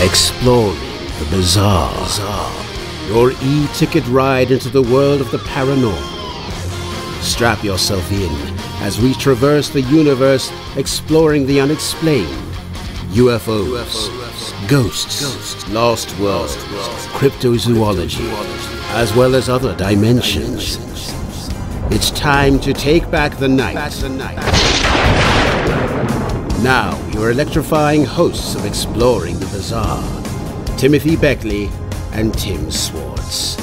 Speaker 1: Exploring the bizarre. Your e-ticket ride into the world of the paranormal. Strap yourself in as we traverse the universe, exploring the unexplained. UFOs, ghosts, lost worlds, cryptozoology, as well as other dimensions. It's time to take back the night. Now, your electrifying hosts of Exploring the Bizarre, Timothy Beckley and Tim Swartz.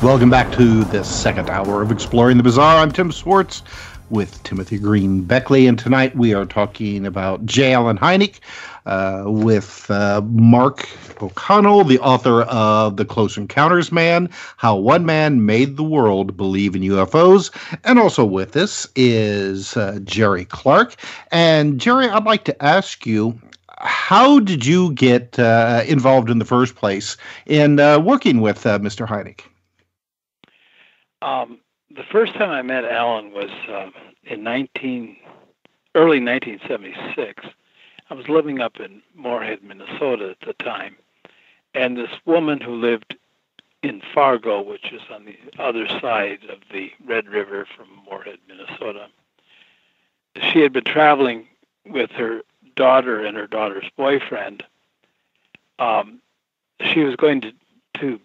Speaker 5: Welcome back to this second hour of Exploring the Bizarre. I'm Tim Swartz with Timothy Green Beckley, and tonight we are talking about J. Allen Hynek with Mark O'Connell, the author of The Close Encounters Man, How One Man Made the World Believe in UFOs. And also with us is Jerry Clark. And Jerry, I'd like to ask you, how did you get involved in the first place in working with Mr. Hynek?
Speaker 6: The first time I met Alan was in early 1976. I was living up in Moorhead, Minnesota at the time, and this woman who lived in Fargo, which is on the other side of the Red River from Moorhead, Minnesota, she had been traveling with her daughter and her daughter's boyfriend. She was going to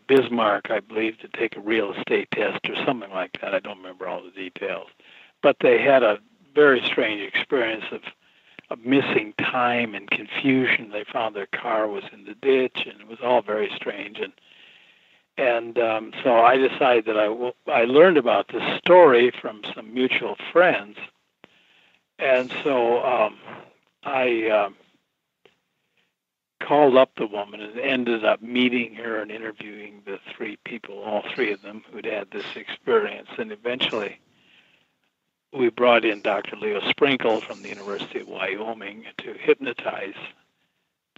Speaker 6: Bismarck, I believe, to take a real estate test or something like that. I don't remember all the details. But they had a very strange experience of missing time and confusion. They found their car was in the ditch, and it was all very strange. And so I decided that I learned about this story from some mutual friends. And so I called up the woman and ended up meeting her and interviewing the three people, all three of them who'd had this experience. And eventually we brought in Dr. Leo Sprinkle from the University of Wyoming to hypnotize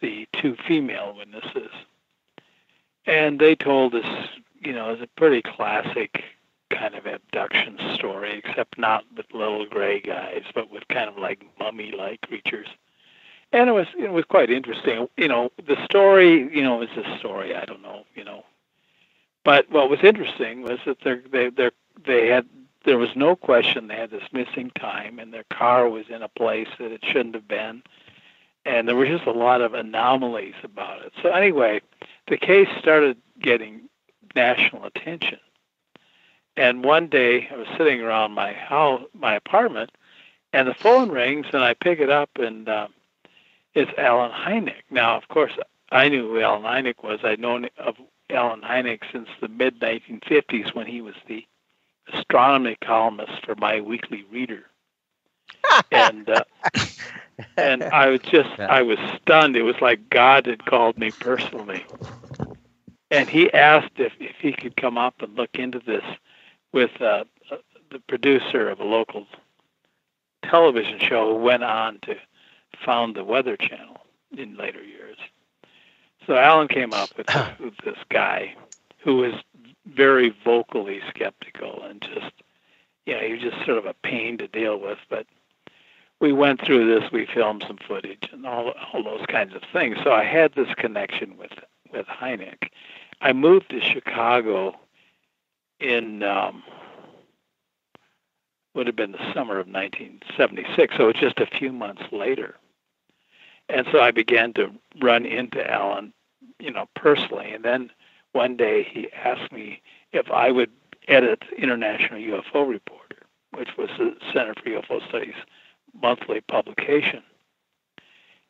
Speaker 6: the two female witnesses. And they told us, you know, it's a pretty classic kind of abduction story, except not with little gray guys, but with kind of like mummy-like creatures. And it was quite interesting. You know, the story, you know, is a story. I don't know, you know. But what was interesting was that there was no question they had this missing time, and their car was in a place that it shouldn't have been, and there were just a lot of anomalies about it. So anyway, the case started getting national attention. And one day I was sitting around my house, my apartment, and the phone rings, and I pick it up, and it's Alan Hynek. Now, of course, I knew who Alan Hynek was. I'd known of Alan Hynek since the mid-1950s when he was the astronomy columnist for my weekly reader. And I was stunned. It was like God had called me personally. And he asked if he could come up and look into this with the producer of a local television show who went on to found the Weather Channel in later years. So Alan came up with this guy who was very vocally skeptical and just, you know, he was just sort of a pain to deal with. But we went through this, we filmed some footage and all those kinds of things. So I had this connection with Hynek. I moved to Chicago in would have been the summer of 1976, so it's just a few months later. And so I began to run into Alan, you know, personally. And then one day he asked me if I would edit International UFO Reporter, which was the Center for UFO Studies monthly publication.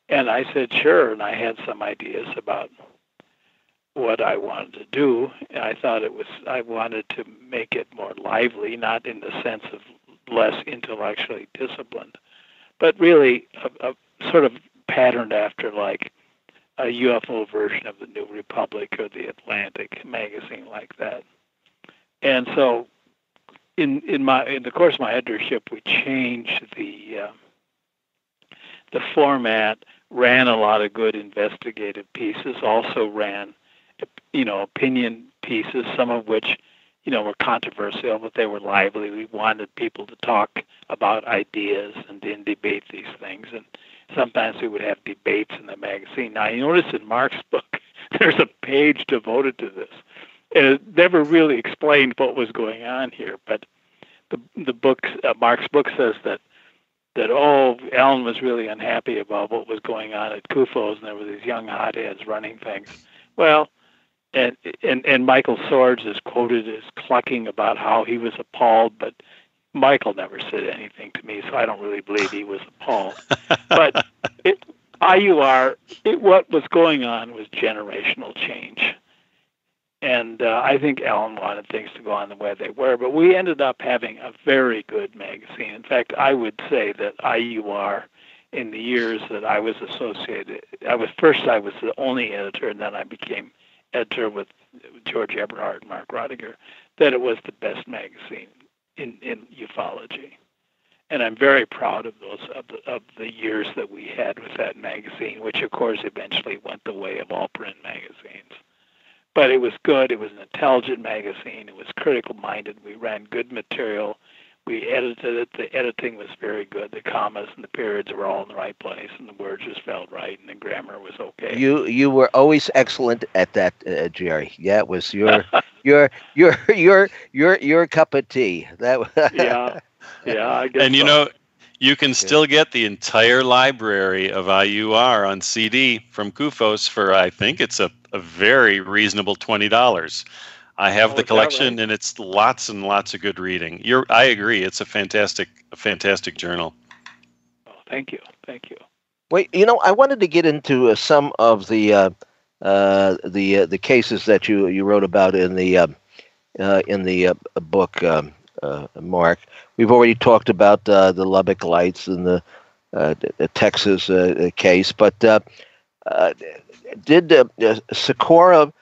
Speaker 6: And I said, sure. And I had some ideas about what I wanted to do. And I wanted to make it more lively, not in the sense of less intellectually disciplined, but really a sort of patterned after like a UFO version of the New Republic or the Atlantic magazine, like that. And so in the course of my editorship, we changed the format, ran a lot of good investigative pieces, also ran, you know, opinion pieces, some of which, you know, were controversial, but they were lively. We wanted people to talk about ideas and then debate these things. And sometimes we would have debates in the magazine. Now, you notice in Mark's book, there's a page devoted to this. And it never really explained what was going on here. But the book, Mark's book says that Alan was really unhappy about what was going on at CUFOS, and there were these young hotheads running things. Well, and Michael Swords is quoted as clucking about how he was appalled, but Michael never said anything to me, so I don't really believe he was appalled. But what was going on was generational change. And I think Alan wanted things to go on the way they were, but we ended up having a very good magazine. In fact, I would say that IUR, in the years that I was associated, I was the only editor, and then I became editor with George Eberhard and Mark Rodiger, that it was the best magazine in ufology. And I'm very proud of of the years that we had with that magazine, which of course eventually went the way of all print magazines. But it was good. It was an intelligent magazine. It was critical-minded. We ran good material. We edited it. The editing was very good. The commas and the periods were all in the right place, and the words just felt right, and the grammar was okay.
Speaker 4: You were always excellent at that, Jerry. Yeah, it was your cup of tea.
Speaker 6: Yeah, I guess.
Speaker 7: And you know, you can still get the entire library of IUR on CD from CUFOS for, I think it's a very reasonable $20. I have the collection, right? And it's lots and lots of good reading. I agree. It's a fantastic journal.
Speaker 6: Oh, thank you.
Speaker 4: Wait, you know, I wanted to get into some of the cases that you wrote about in the book, Mark. We've already talked about the Lubbock Lights and the Texas case, but did Socorro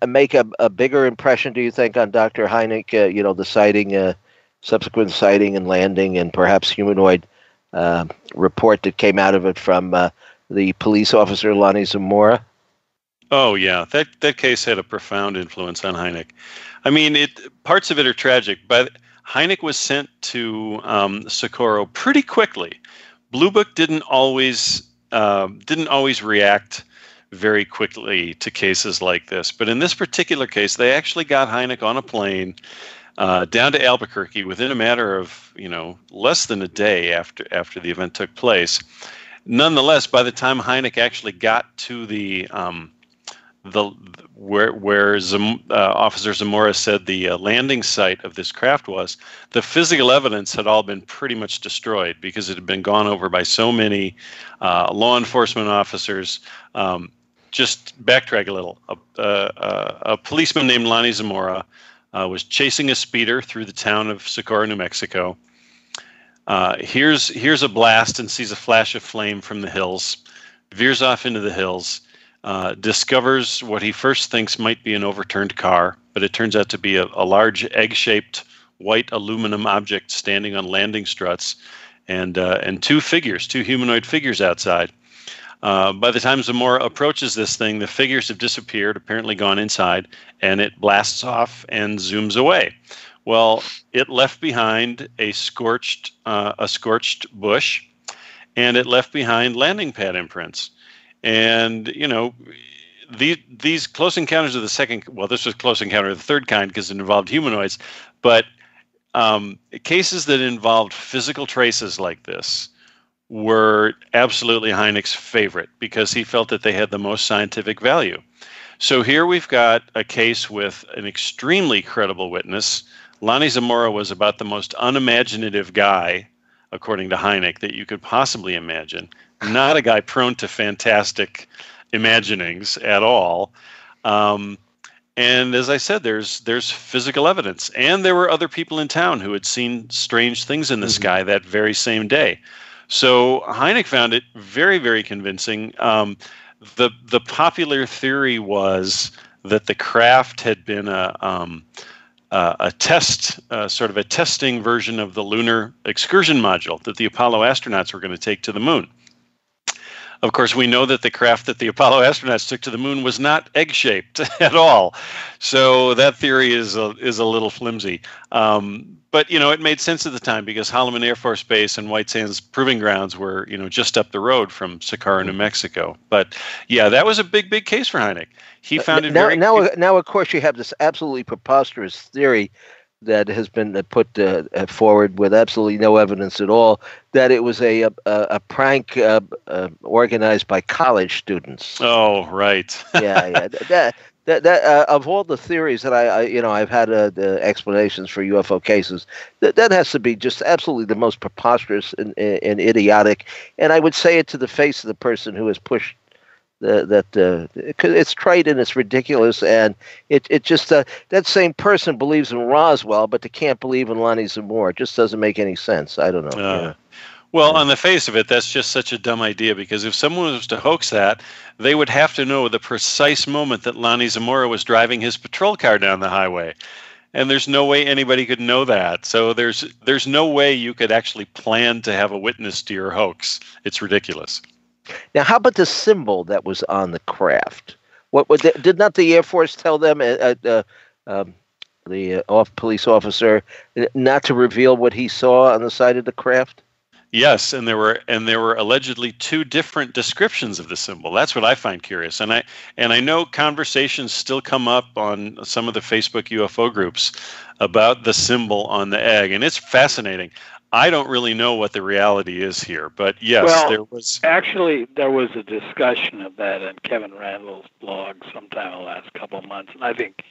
Speaker 4: make a bigger impression, do you think, on Dr. Hynek? The sighting, subsequent sighting and landing, and perhaps humanoid report that came out of it from the police officer Lonnie Zamora?
Speaker 7: Oh yeah, that case had a profound influence on Hynek. I mean, parts of it are tragic, but Hynek was sent to Socorro pretty quickly. Blue Book didn't always react very quickly to cases like this, but in this particular case, they actually got Hynek on a plane down to Albuquerque within a matter of less than a day after the event took place. Nonetheless, by the time Hynek actually got to where Officer Zamora said the landing site of this craft was, the physical evidence had all been pretty much destroyed because it had been gone over by so many law enforcement officers. Just backtrack a little. A policeman named Lonnie Zamora was chasing a speeder through the town of Socorro, New Mexico. Here's a blast and sees a flash of flame from the hills, veers off into the hills, discovers what he first thinks might be an overturned car, but it turns out to be a large egg-shaped white aluminum object standing on landing struts, and two humanoid figures outside. By the time Zamora approaches this thing, the figures have disappeared, apparently gone inside, and it blasts off and zooms away. Well, it left behind a scorched bush, and it left behind landing pad imprints. And these close encounters of this was close encounter of the third kind because it involved humanoids, but cases that involved physical traces like this were absolutely Hynek's favorite because he felt that they had the most scientific value. So here we've got a case with an extremely credible witness. Lonnie Zamora was about the most unimaginative guy, according to Hynek, that you could possibly imagine. Not a guy prone to fantastic imaginings at all. And as I said, there's physical evidence. And there were other people in town who had seen strange things in the sky that very same day. So Hynek found it very, very convincing. The popular theory was that the craft had been a test, sort of a testing version of the lunar excursion module that the Apollo astronauts were going to take to the moon. Of course, we know that the craft that the Apollo astronauts took to the moon was not egg-shaped at all. So that theory is a little flimsy. But, it made sense at the time because Holloman Air Force Base and White Sands Proving Grounds were, just up the road from Socorro, New Mexico. But, yeah, that was a big, big case for Hynek. He found it very...
Speaker 4: Now, of course, you have this absolutely preposterous theory that has been put forward with absolutely no evidence at all, that it was a prank organized by college students.
Speaker 7: Oh, right.
Speaker 4: Yeah. That of all the theories that I've had the explanations for UFO cases, that has to be just absolutely the most preposterous and idiotic. And I would say it to the face of the person who has pushed it's trite and it's ridiculous, and it just that same person believes in Roswell, but they can't believe in Lonnie Zamora. It just doesn't make any sense. I don't know.
Speaker 7: Well, on the face of it, that's just such a dumb idea, because if someone was to hoax that, they would have to know the precise moment that Lonnie Zamora was driving his patrol car down the highway. And there's no way anybody could know that. So there's no way you could actually plan to have a witness to your hoax. It's ridiculous.
Speaker 4: Now, how about the symbol that was on the craft? Did not the Air Force tell them, the police officer, not to reveal what he saw on the side of the craft?
Speaker 7: Yes, and there were allegedly two different descriptions of the symbol. That's what I find curious, and I know conversations still come up on some of the Facebook UFO groups about the symbol on the egg, and it's fascinating. I don't really know what the reality is here, but yes, there was.
Speaker 6: Actually, there was a discussion of that on Kevin Randall's blog sometime in the last couple of months, and I think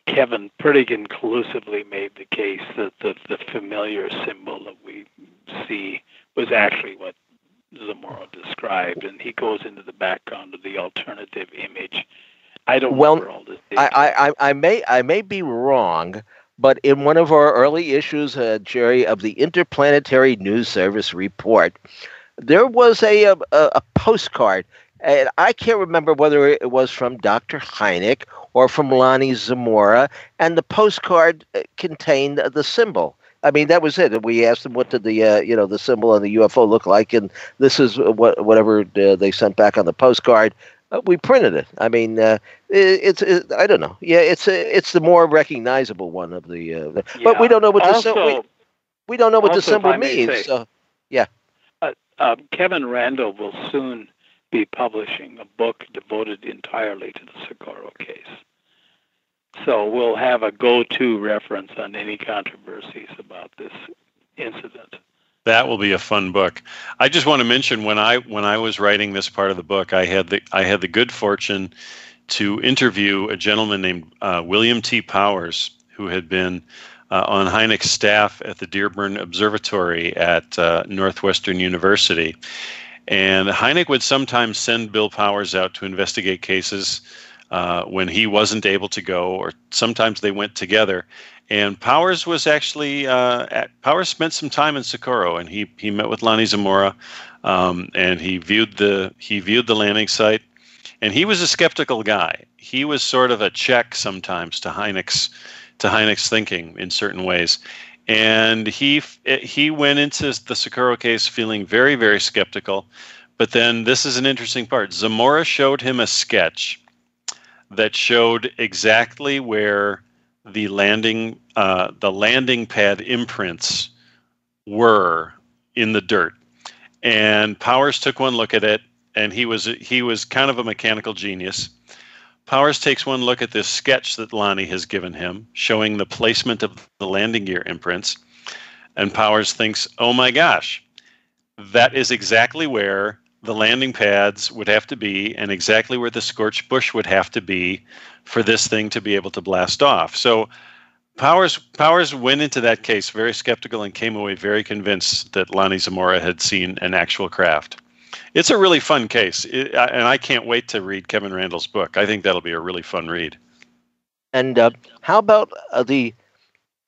Speaker 6: Kevin pretty conclusively made the case that the familiar symbol that we see was actually what Zamora described, and he goes into the background of the alternative image. I don't remember all this.
Speaker 4: I may be wrong, but in one of our early issues, Jerry, of the Interplanetary News Service report, there was a postcard and I can't remember whether it was from Dr. Hynek or from Lonnie Zamora, and the postcard contained the symbol. I mean, that was it. We asked them what did the symbol on the UFO look like, and this is whatever they sent back on the postcard. We printed it. I mean, it's I don't know. Yeah, it's the more recognizable one of the. But we don't know what we don't know what the symbol means. So, yeah.
Speaker 6: Kevin Randall will soon be publishing a book devoted entirely to the Socorro case. So we'll have a go-to reference on any controversies about this incident.
Speaker 7: That will be a fun book. I just want to mention when I was writing this part of the book, I had the good fortune to interview a gentleman named William T. Powers, who had been on Hynek's staff at the Dearborn Observatory at Northwestern University. And Hynek would sometimes send Bill Powers out to investigate cases when he wasn't able to go, or sometimes they went together. And Powers was actually Powers spent some time in Socorro, and he met with Lonnie Zamora, and he viewed the landing site. And he was a skeptical guy. He was sort of a check sometimes to Hynek's thinking in certain ways. And he went into the Socorro case feeling very, very skeptical. But then this is an interesting part. Zamora showed him a sketch that showed exactly where the landing pad imprints were in the dirt. And Powers took one look at it, and he was kind of a mechanical genius. Powers takes one look at this sketch that Lonnie has given him, showing the placement of the landing gear imprints, and Powers thinks, oh my gosh, that is exactly where the landing pads would have to be, and exactly where the scorched bush would have to be for this thing to be able to blast off. So Powers went into that case very skeptical and came away very convinced that Lonnie Zamora had seen an actual craft. It's a really fun case, and I can't wait to read Kevin Randall's book. I think that'll be a really fun read.
Speaker 4: And how about the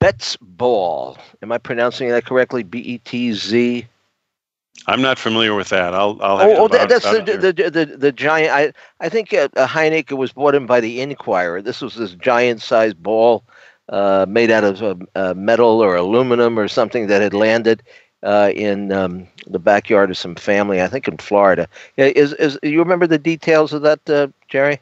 Speaker 4: Betz Ball? Am I pronouncing that correctly? B-E-T-Z?
Speaker 7: I'm not familiar with that. I'll have to.
Speaker 4: That's the giant. I think Hynek was brought in by the Inquirer. This was this giant-sized ball made out of metal or aluminum or something that had landed in the backyard of some family, I think in Florida. Is you remember the details of that, Jerry?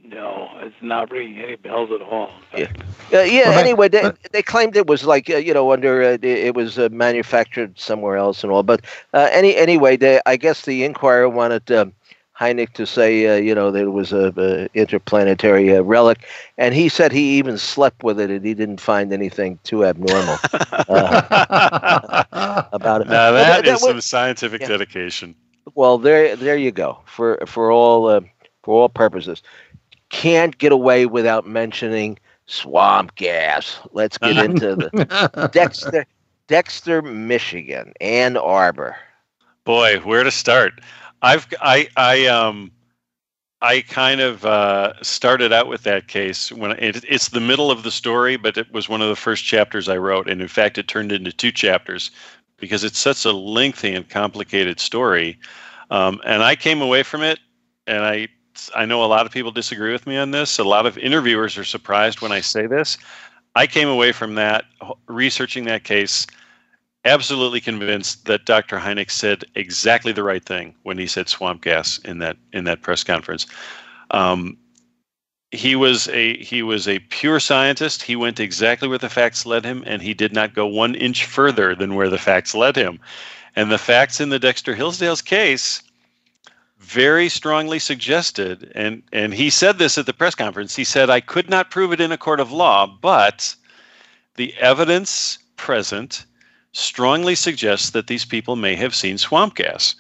Speaker 6: No, it's not ringing any bells at all.
Speaker 4: Yeah. Anyway, they claimed it was like under it was manufactured somewhere else and all. But anyway, I guess the Inquirer wanted Hynek to say that it was a interplanetary relic, and he said he even slept with it and he didn't find anything too abnormal about it.
Speaker 7: Now that is some scientific dedication.
Speaker 4: Well, there you go. For all purposes. Can't get away without mentioning swamp gas. Let's get into the Dexter, Michigan, Ann Arbor.
Speaker 7: Boy, where to start? I kind of started out with that case when it's the middle of the story, but it was one of the first chapters I wrote, and in fact, it turned into 2 chapters because it's such a lengthy and complicated story. And I came away from it, and I know a lot of people disagree with me on this. A lot of interviewers are surprised when I say this. I came away from that, researching that case, absolutely convinced that Dr. Hynek said exactly the right thing when he said swamp gas in that press conference. He was a pure scientist. He went exactly where the facts led him, and he did not go 1 inch further than where the facts led him. And the facts in the Dexter Hillsdale's case very strongly suggested, and he said this at the press conference, he said, I could not prove it in a court of law, but the evidence present strongly suggests that these people may have seen swamp gas.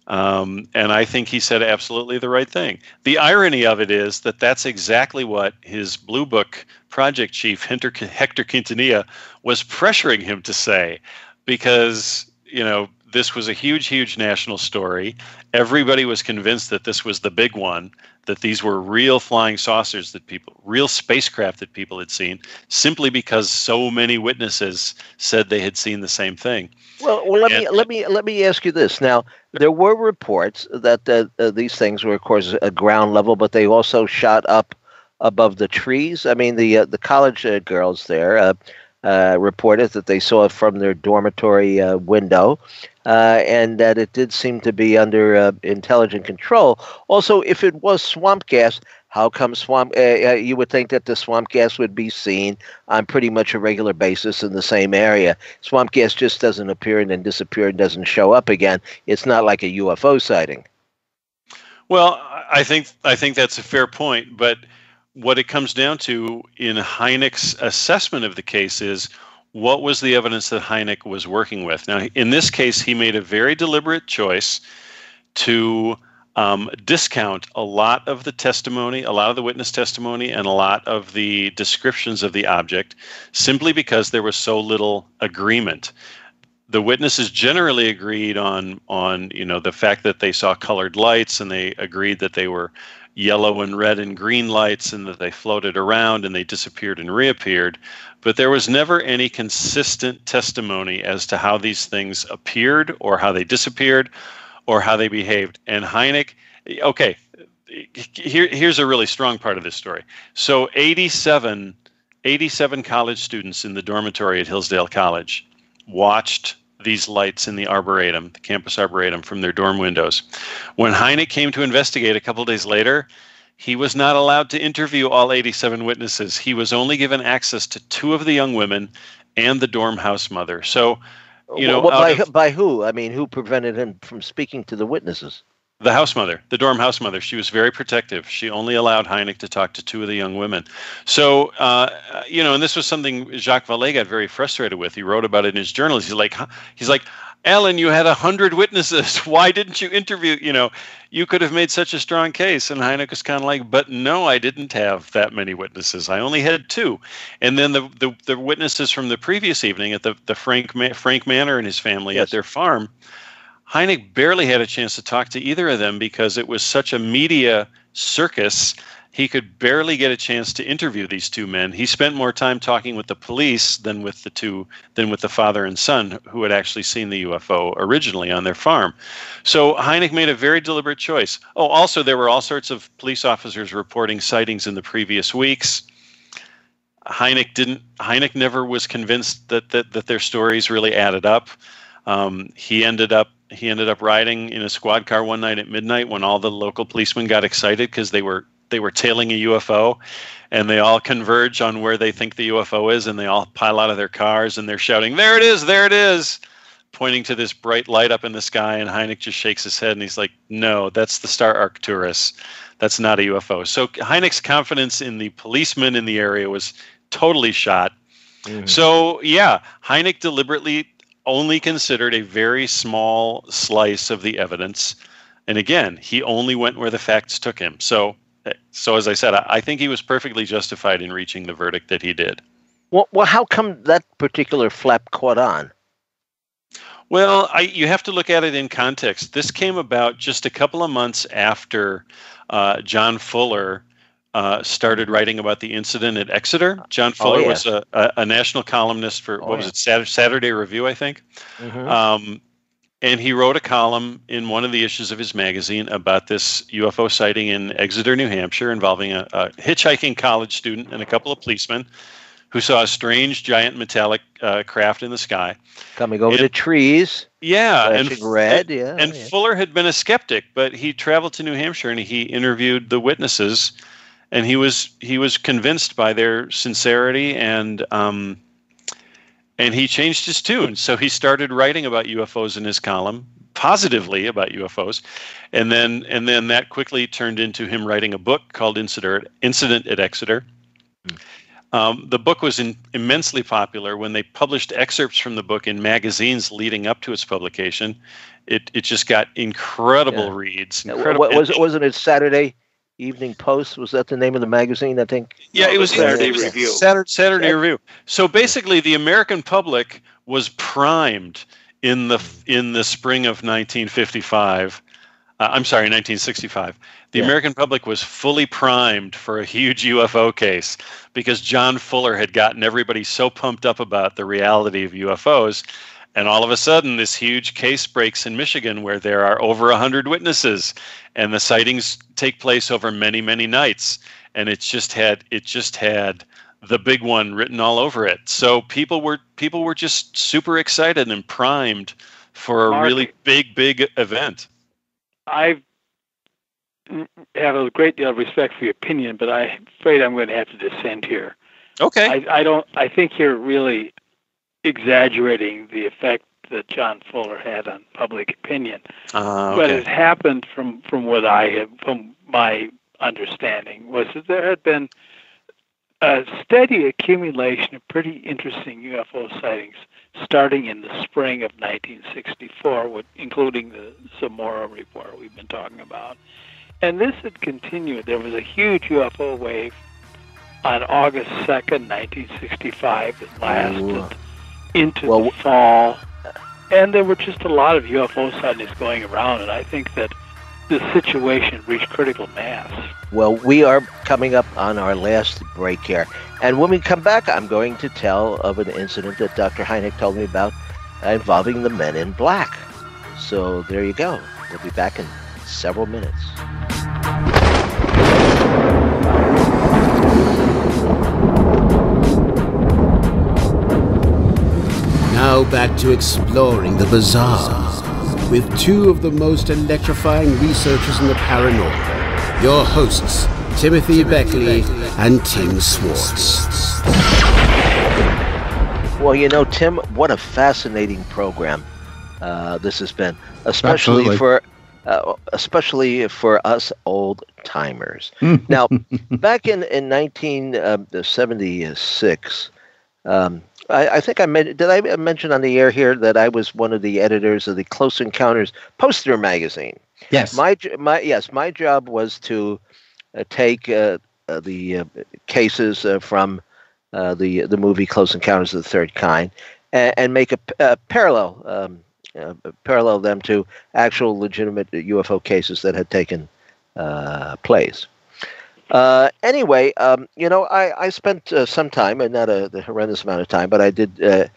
Speaker 7: And I think he said absolutely the right thing. The irony of it is that that's exactly what his Blue Book project chief, Hector Quintanilla, was pressuring him to say, because, this was a huge, huge national story. Everybody was convinced that this was the big one, that these were real flying saucers real spacecraft that people had seen, simply because so many witnesses said they had seen the same thing.
Speaker 4: Well, let me ask you this. Now, there were reports that these things were, of course, at ground level, but they also shot up above the trees. I mean, the college girls there reported that they saw it from their dormitory window, and that it did seem to be under intelligent control. Also, if it was swamp gas, how come you would think that the swamp gas would be seen on pretty much a regular basis in the same area? Swamp gas just doesn't appear and then disappear and doesn't show up again. It's not like a UFO sighting.
Speaker 7: Well, I think that's a fair point, but what it comes down to in Hynek's assessment of the case is, what was the evidence that Hynek was working with? Now, in this case, he made a very deliberate choice to discount a lot of the testimony, a lot of the witness testimony, and a lot of the descriptions of the object, simply because there was so little agreement. The witnesses generally agreed on the fact that they saw colored lights, and they agreed that they were yellow and red and green lights, and that they floated around and they disappeared and reappeared. But there was never any consistent testimony as to how these things appeared or how they disappeared or how they behaved. And Hynek, okay, here's a really strong part of this story. So 87 college students in the dormitory at Hillsdale College watched these lights in the arboretum, the campus arboretum, from their dorm windows. When Hynek came to investigate a couple days later, he was not allowed to interview all 87 witnesses. He was only given access to 2 of the young women and the dorm house mother. So,
Speaker 4: by who? I mean, who prevented him from speaking to the witnesses?
Speaker 7: The house mother, the dorm house mother. She was very protective. She only allowed Hynek to talk to 2 of the young women. So, and this was something Jacques Vallée got very frustrated with. He wrote about it in his journal. He's like, Alan, you had 100 witnesses. Why didn't you interview? You could have made such a strong case. And Hynek was kind of like, but no, I didn't have that many witnesses. I only had 2. And then the witnesses from the previous evening at the Frank Manor and his family at their farm, Hynek barely had a chance to talk to either of them because it was such a media circus. He could barely get a chance to interview these 2 men. He spent more time talking with the police than with the father and son who had actually seen the UFO originally on their farm. So Hynek made a very deliberate choice. Oh, also there were all sorts of police officers reporting sightings in the previous weeks. Hynek never was convinced that their stories really added up. He ended up riding in a squad car one night at midnight when all the local policemen got excited because they were tailing a UFO, and they all converge on where they think the UFO is, and they all pile out of their cars and they're shouting, "There it is! There it is!" pointing to this bright light up in the sky. And Hynek just shakes his head and he's like, "No, that's the Star Arcturus. That's not a UFO." So Hynek's confidence in the policemen in the area was totally shot. Mm-hmm. So yeah, Hynek deliberately only considered a very small slice of the evidence. And again, he only went where the facts took him. So as I said, I think he was perfectly justified in reaching the verdict that he did.
Speaker 4: Well, how come that particular flap caught on?
Speaker 7: Well, you have to look at it in context. This came about just a couple of months after John Fuller started writing about the incident at Exeter. John Fuller was a national columnist for, Saturday Review, I think. Mm-hmm. And he wrote a column in one of the issues of his magazine about this UFO sighting in Exeter, New Hampshire, involving a hitchhiking college student and a couple of policemen who saw a strange, giant metallic craft in the sky.
Speaker 4: Coming over the trees.
Speaker 7: Yeah.
Speaker 4: And red.
Speaker 7: Fuller had been a skeptic, but he traveled to New Hampshire and he interviewed the witnesses. And he was convinced by their sincerity, and he changed his tune. So he started writing about UFOs in his column, positively about UFOs, and then that quickly turned into him writing a book called Incident at Exeter. The book was immensely popular. When they published excerpts from the book in magazines leading up to its publication, it just got incredible reads.
Speaker 4: Wasn't it Saturday Evening Post? Was that the name of the magazine, I think?
Speaker 7: Yeah, it was
Speaker 6: Saturday Review.
Speaker 7: Saturday Review. So basically, the American public was primed in the spring of 1955. I'm sorry, 1965. The American public was fully primed for a huge UFO case because John Fuller had gotten everybody so pumped up about the reality of UFOs. And all of a sudden, this huge case breaks in Michigan where there are over 100 witnesses, and the sightings take place over many, many nights. And it just had the big one written all over it. So people were just super excited and primed for a really big event.
Speaker 6: I have a great deal of respect for your opinion, but I'm afraid I'm going to have to dissent here.
Speaker 7: Okay.
Speaker 6: I think you're really exaggerating the effect that John Fuller had on public opinion.
Speaker 7: Okay.
Speaker 6: But it happened from my understanding was that there had been a steady accumulation of pretty interesting UFO sightings starting in the spring of 1964, including the Socorro report we've been talking about. And this had continued. There was a huge UFO wave on August 2nd, 1965 that lasted into the fall. And there were just a lot of UFO sightings going around, and I think that the situation reached critical mass.
Speaker 4: Well, we are coming up on our last break here. And when we come back, I'm going to tell of an incident that Dr. Hynek told me about involving the Men in Black. So there you go. We'll be back in several minutes.
Speaker 1: Now back to exploring the bizarre with two of the most electrifying researchers in the paranormal, your hosts, Timothy Beckley and Tim Swartz.
Speaker 4: Well, you know, Tim, what a fascinating program this has been, especially for us old timers. Now, back in 1976. I think did I mention on the air here that I was one of the editors of the Close Encounters poster magazine?
Speaker 5: Yes.
Speaker 4: My job was to take the cases from the movie Close Encounters of the Third Kind and make a parallel them to actual legitimate UFO cases that had taken place. Anyway, you know, I spent some time, and not a horrendous amount of time, but I did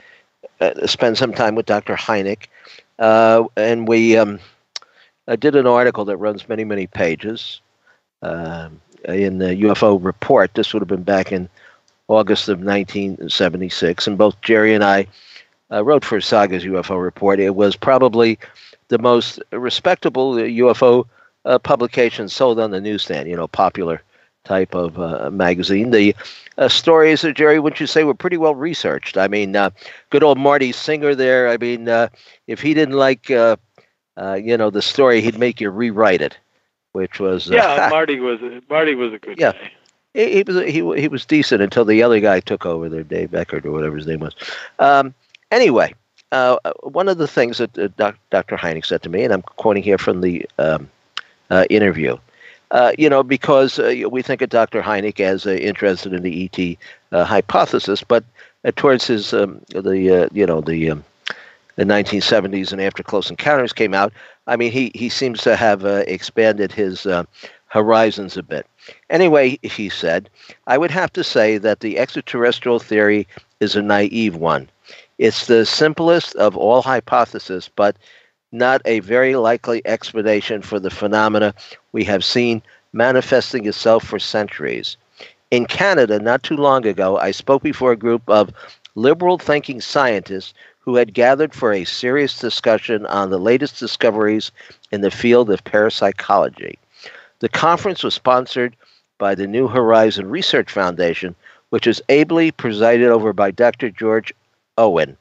Speaker 4: spend some time with Dr. Hynek, and we did an article that runs many, many pages in the UFO Report. This would have been back in August of 1976, and both Jerry and I wrote for Saga's UFO Report. It was probably the most respectable UFO publication sold on the newsstand, you know, popular type of magazine. The stories, Jerry, wouldn't you say, were pretty well researched? I mean, good old Marty Singer there. I mean, if he didn't like, you know, the story, he'd make you rewrite it, which was
Speaker 6: Marty was a good guy.
Speaker 4: He was decent until the other guy took over there, Dave Eckert or whatever his name was. Anyway, one of the things that Dr. Hynek said to me, and I'm quoting here from the interview. You know, because we think of Dr. Hynek as interested in the ET hypothesis, but towards his the 1970s and after Close Encounters came out, I mean, he seems to have expanded his horizons a bit. Anyway, he said, I would have to say that the extraterrestrial theory is a naive one. It's the simplest of all hypotheses, but not a very likely explanation for the phenomena we have seen manifesting itself for centuries. In Canada, not too long ago, I spoke before a group of liberal-thinking scientists who had gathered for a serious discussion on the latest discoveries in the field of parapsychology. The conference was sponsored by the New Horizon Research Foundation, which is ably presided over by Dr. George Owen,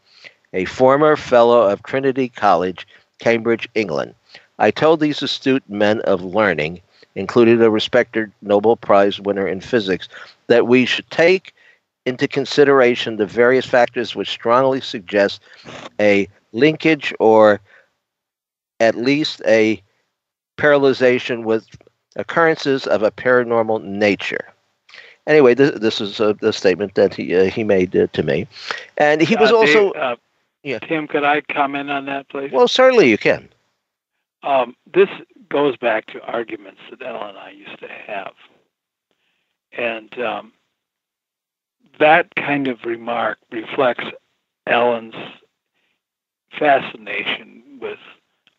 Speaker 4: a former fellow of Trinity College, Cambridge, England. I told these astute men of learning, including a respected Nobel Prize winner in physics, that we should take into consideration the various factors which strongly suggest a linkage or at least a parallelization with occurrences of a paranormal nature. Anyway, this is the statement that he made to me. And he was also... Yeah.
Speaker 6: Tim, could I comment on that, please?
Speaker 4: Well, certainly you can.
Speaker 6: This goes back to arguments that Ellen and I used to have. And that kind of remark reflects Ellen's fascination with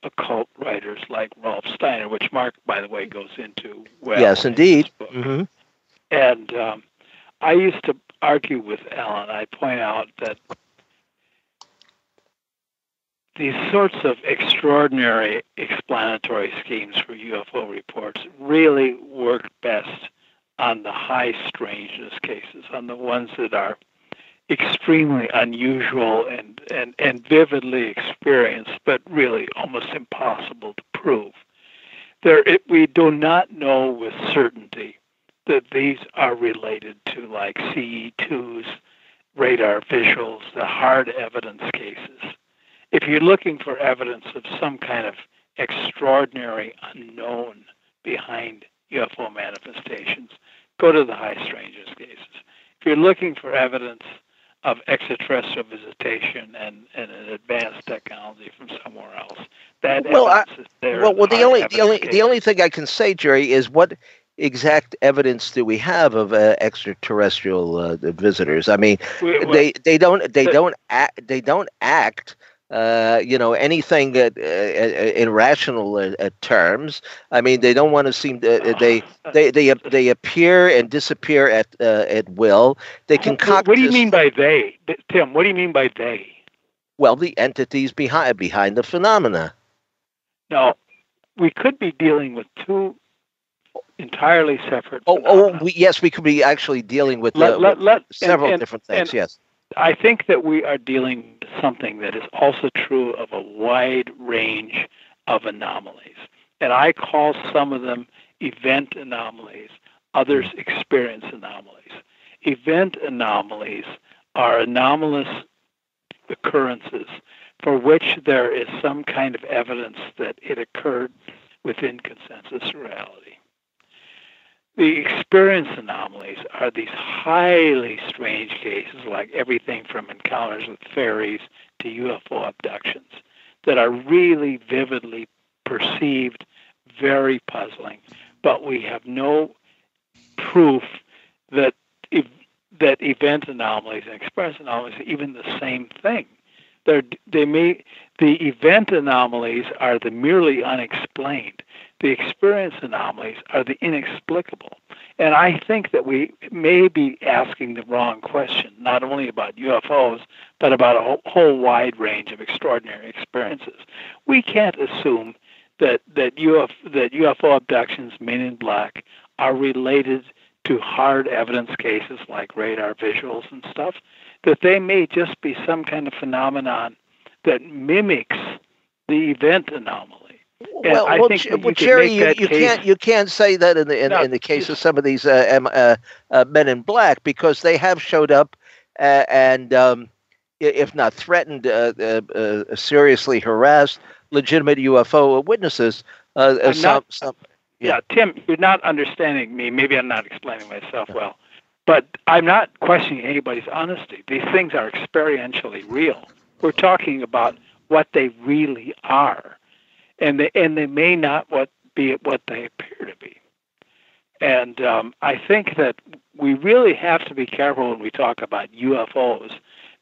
Speaker 6: occult writers like Rolf Steiner, which Mark, by the way, goes into well.
Speaker 4: Yes, indeed.
Speaker 6: Mm-hmm. And I used to argue with Ellen. I point out that these sorts of extraordinary explanatory schemes for UFO reports really work best on the high strangeness cases, on the ones that are extremely unusual and vividly experienced, but really almost impossible to prove. We do not know with certainty that these are related to like CE2s, radar visuals, the hard evidence cases. If you're looking for evidence of some kind of extraordinary unknown behind UFO manifestations, go to the high strangeness cases. If you're looking for evidence of extraterrestrial visitation and an advanced technology from somewhere else, that evidence is there.
Speaker 4: Well, the only thing I can say, Jerry, is what exact evidence do we have of extraterrestrial visitors? I mean, they don't act. Anything in rational terms. I mean, they don't want to seem. They appear and disappear at will. They concoct.
Speaker 6: What do you mean by they, Tim? What do you mean by they?
Speaker 4: Well, the entities behind the phenomena.
Speaker 6: No, we could be dealing with two entirely separate.
Speaker 4: Yes, we could be actually dealing with several different things. Yes.
Speaker 6: I think that we are dealing with something that is also true of a wide range of anomalies. And I call some of them event anomalies, others experience anomalies. Event anomalies are anomalous occurrences for which there is some kind of evidence that it occurred within consensus reality. The experience anomalies are these highly strange cases, like everything from encounters with fairies to UFO abductions, that are really vividly perceived, very puzzling, but we have no proof that event anomalies and experience anomalies are even the same thing. The event anomalies are the merely unexplained. The experience anomalies are the inexplicable. And I think that we may be asking the wrong question, not only about UFOs, but about a whole wide range of extraordinary experiences. We can't assume that UFO abductions, Men in Black, are related to hard evidence cases like radar visuals and stuff, that they may just be some kind of phenomenon that mimics the event anomaly.
Speaker 4: Well, Jerry, you can't say that in the case of some of these Men in Black, because they have showed up and, if not threatened, seriously harassed legitimate UFO witnesses.
Speaker 6: Tim, you're not understanding me. Maybe I'm not explaining myself well, but I'm not questioning anybody's honesty. These things are experientially real. We're talking about what they really are. And they may not be what they appear to be. And I think that we really have to be careful when we talk about UFOs,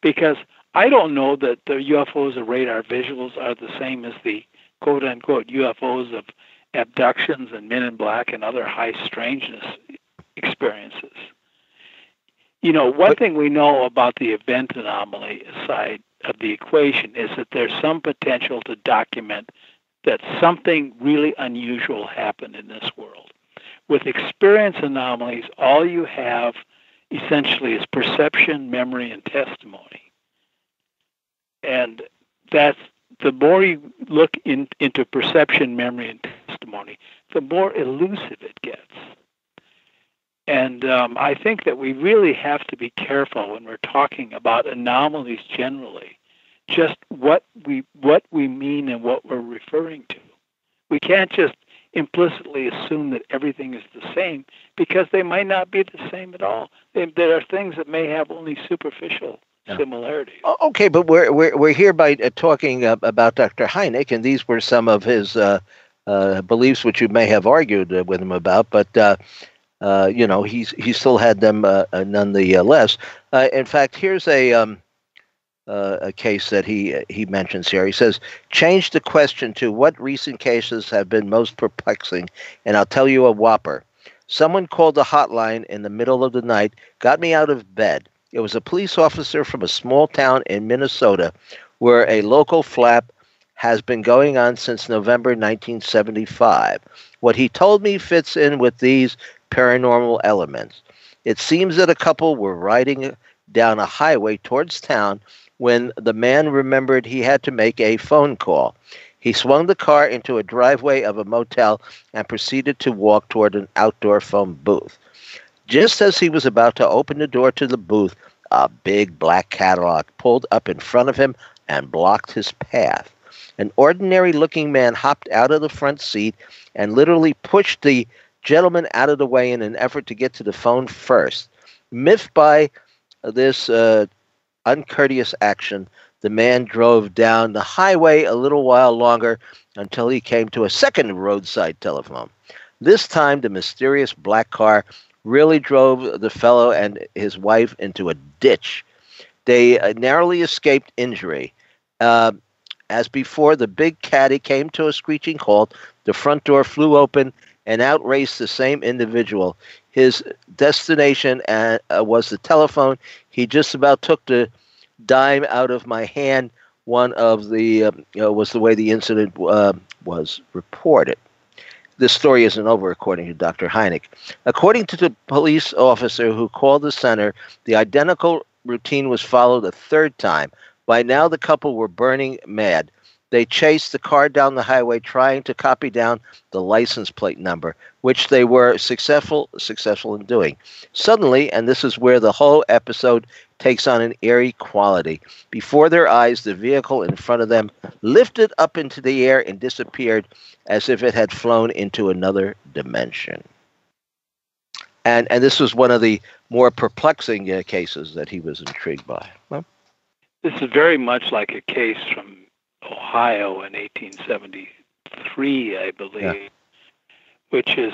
Speaker 6: because I don't know that the UFOs or radar visuals are the same as the quote-unquote UFOs of abductions and Men in Black and other high strangeness experiences. One thing we know about the event anomaly side of the equation is that there's some potential to document that something really unusual happened in this world. With experience anomalies, all you have essentially is perception, memory, and testimony. And that's the more you look into perception, memory, and testimony, the more elusive it gets. And I think that we really have to be careful when we're talking about anomalies generally, just what we mean and what we're referring to. We can't just implicitly assume that everything is the same, because they might not be the same at all. There are things that may have only superficial similarities.
Speaker 4: Okay, but we're here by talking about Dr. Hynek, and these were some of his beliefs, which you may have argued with him about, but he still had them nonetheless. In fact, here's a case that he mentions here. He says, change the question to what recent cases have been most perplexing, and I'll tell you a whopper. Someone called the hotline in the middle of the night, got me out of bed. It was a police officer from a small town in Minnesota where a local flap has been going on since November 1975. What he told me fits in with these paranormal elements. It seems that a couple were riding down a highway towards town when the man remembered he had to make a phone call. He swung the car into a driveway of a motel and proceeded to walk toward an outdoor phone booth. Just as he was about to open the door to the booth, a big black Cadillac pulled up in front of him and blocked his path. An ordinary-looking man hopped out of the front seat and literally pushed the gentleman out of the way in an effort to get to the phone first. Miffed by this uncourteous action, the man drove down the highway a little while longer until he came to a second roadside telephone. This time, the mysterious black car really drove the fellow and his wife into a ditch. They narrowly escaped injury. As before, the big caddy came to a screeching halt. The front door flew open and out raced the same individual. His destination was the telephone. He just about took the dime out of my hand. One of the was the way the incident was reported. This story isn't over, according to Dr. Hynek. According to the police officer who called the center, the identical routine was followed a third time. By now, the couple were burning mad. They chased the car down the highway, trying to copy down the license plate number, which they were successful in doing. Suddenly, and this is where the whole episode takes on an eerie quality, before their eyes, the vehicle in front of them lifted up into the air and disappeared as if it had flown into another dimension. And this was one of the more perplexing cases that he was intrigued by. Well,
Speaker 6: this is very much like a case from Ohio in 1873, I believe, which is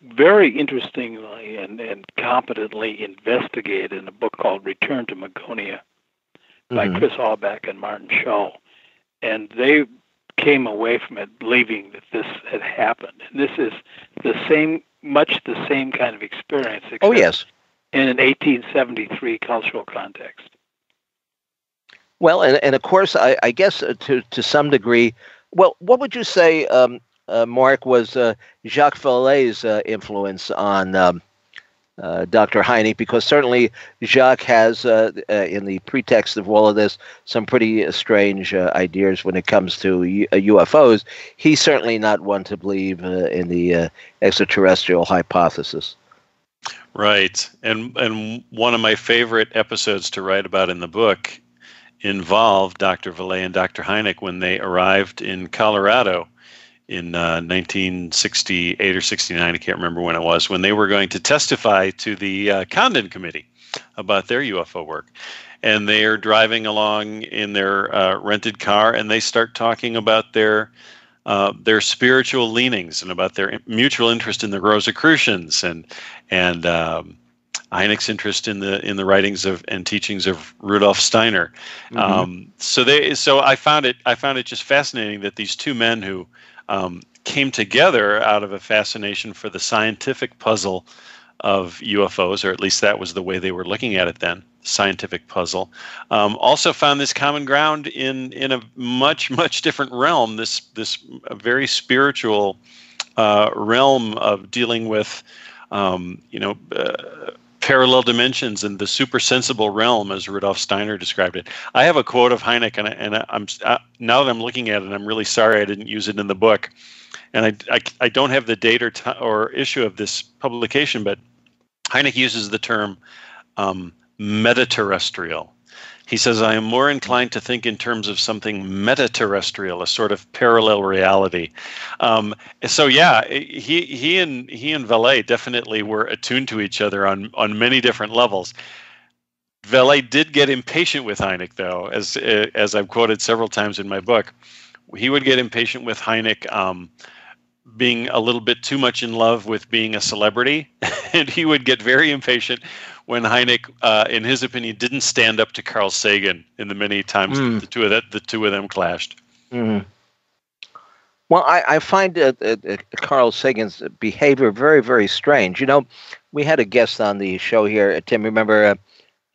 Speaker 6: very interestingly and competently investigated in a book called Return to Magonia by Chris Auerbach and Martin Shaw. And they came away from it believing that this had happened. And this is much the same kind of experience, except in an 1873 cultural context.
Speaker 4: Well, and of course, I guess to some degree, well, what would you say, Mark, was Jacques Vallée's influence on Dr. Hynek? Because certainly Jacques has, in the pretext of all of this, some pretty strange ideas when it comes to UFOs. He's certainly not one to believe in the extraterrestrial hypothesis.
Speaker 7: Right. And one of my favorite episodes to write about in the book involved Dr. Vallée and Dr. Hynek when they arrived in Colorado in 1968 or 69, I can't remember when it was, when they were going to testify to the Condon Committee about their UFO work. And they are driving along in their rented car, and they start talking about their spiritual leanings and about their mutual interest in the Rosicrucians and Hynek's interest in the writings of and teachings of Rudolf Steiner. So I found it just fascinating that these two men who came together out of a fascination for the scientific puzzle of UFOs, or at least that was the way they were looking at it then, scientific puzzle, also found this common ground in a much different realm, this very spiritual realm of dealing with parallel dimensions and the supersensible realm, as Rudolf Steiner described it. I have a quote of Hynek, and I'm now that I'm looking at it, I'm really sorry I didn't use it in the book, and I don't have the date or issue of this publication, but Hynek uses the term metaterrestrial. He says, "I am more inclined to think in terms of something metaterrestrial, a sort of parallel reality." So yeah, he and Vallée definitely were attuned to each other on many different levels. Vele did get impatient with Hynek, though, as I've quoted several times in my book. He would get impatient with Hynek being a little bit too much in love with being a celebrity, and he would get very impatient when Hynek, in his opinion, didn't stand up to Carl Sagan in the many times the two of them clashed.
Speaker 4: Mm. Well, I find Carl Sagan's behavior very, very strange. You know, we had a guest on the show here, Tim. Remember,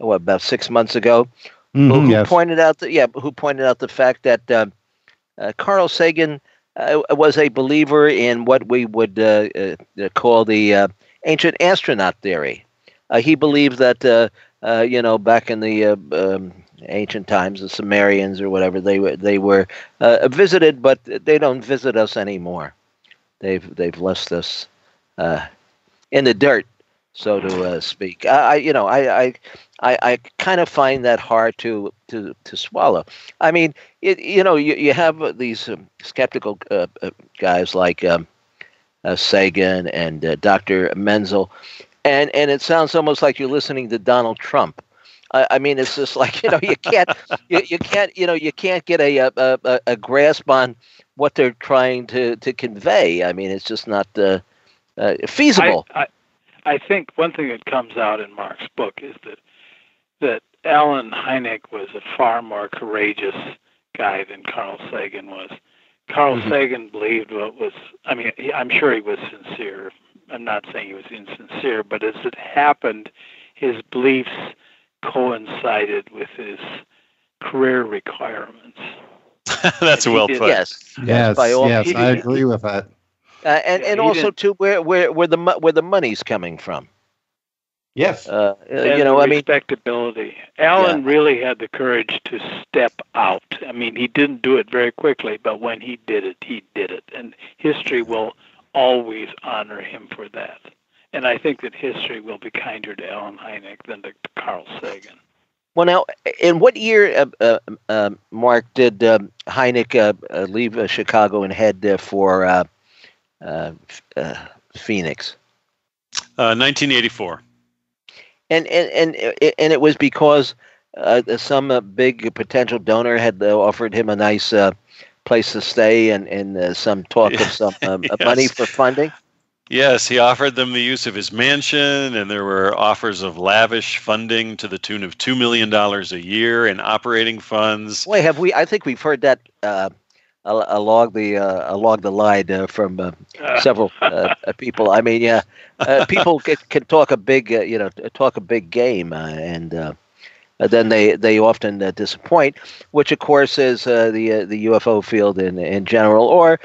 Speaker 4: about 6 months ago, who pointed out the fact that Carl Sagan was a believer in what we would call the ancient astronaut theory. He believed that back in the ancient times, the Sumerians or whatever, they were visited, but they don't visit us anymore. They've left us in the dirt, so to speak. I kind of find that hard to swallow. I mean, you have these skeptical guys like Sagan and Dr. Menzel, and it sounds almost like you're listening to Donald Trump. I mean, it's just like you can't get a grasp on what they're trying to convey. I mean, it's just not feasible.
Speaker 6: I think one thing that comes out in Mark's book is that Alan Hynek was a far more courageous guy than Carl Sagan was. Carl Sagan believed I'm sure he was sincere. I'm not saying he was insincere, but as it happened, his beliefs coincided with his career requirements.
Speaker 7: That's well put.
Speaker 5: Yes, I agree with that.
Speaker 6: And
Speaker 4: also too, where the money's coming from.
Speaker 5: Yes.
Speaker 6: Respectability. Alan really had the courage to step out. I mean, he didn't do it very quickly, but when he did it. And history will always honor him for that. And I think that history will be kinder to Alan Hynek than to Carl Sagan.
Speaker 4: Well, now, in what year, Mark, did Hynek leave Chicago and head for Phoenix?
Speaker 7: 1984.
Speaker 4: And it was because some big potential donor had offered him a nice place to stay and some talk of some money for funding.
Speaker 7: Yes, he offered them the use of his mansion, and there were offers of lavish funding to the tune of $2 million a year in operating funds.
Speaker 4: Boy, have we? I think we've heard that along the line from several people. I mean, people can talk a big game, and then they often disappoint, which of course is the UFO field in general, or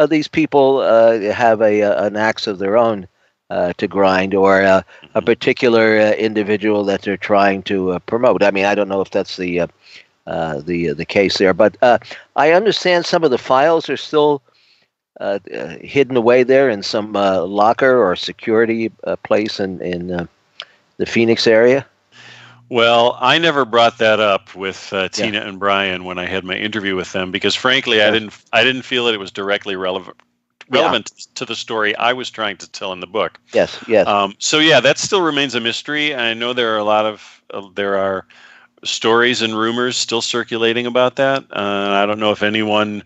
Speaker 4: these people have an axe of their own to grind, or a particular individual that they're trying to promote. I mean, I don't know if that's the case there, but I understand some of the files are still hidden away there in some locker or security place in the Phoenix area.
Speaker 7: Well, I never brought that up with Tina and Brian when I had my interview with them, because frankly, I didn't feel that it was directly relevant to the story I was trying to tell in the book.
Speaker 4: Yes.
Speaker 7: So that still remains a mystery. I know there are there are stories and rumors still circulating about that. I don't know if anyone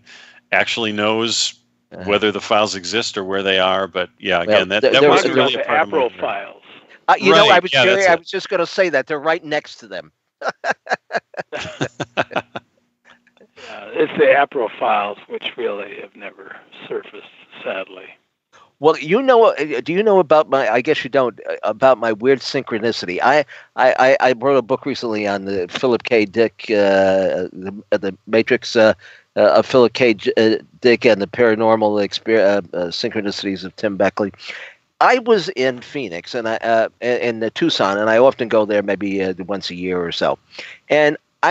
Speaker 7: actually knows whether the files exist or where they are, but again, that wasn't really a part of
Speaker 6: the APRO files.
Speaker 4: I was just going to say that they're right next to them.
Speaker 6: It's the APRO files, which really have never surfaced, sadly.
Speaker 4: Well, do you know about I guess you don't, about my weird synchronicity. I wrote a book recently on the Philip K. Dick, the Matrix of Philip K. Dick and the paranormal synchronicities of Tim Beckley. I was in Phoenix and in Tucson, and I often go there maybe once a year or so. And I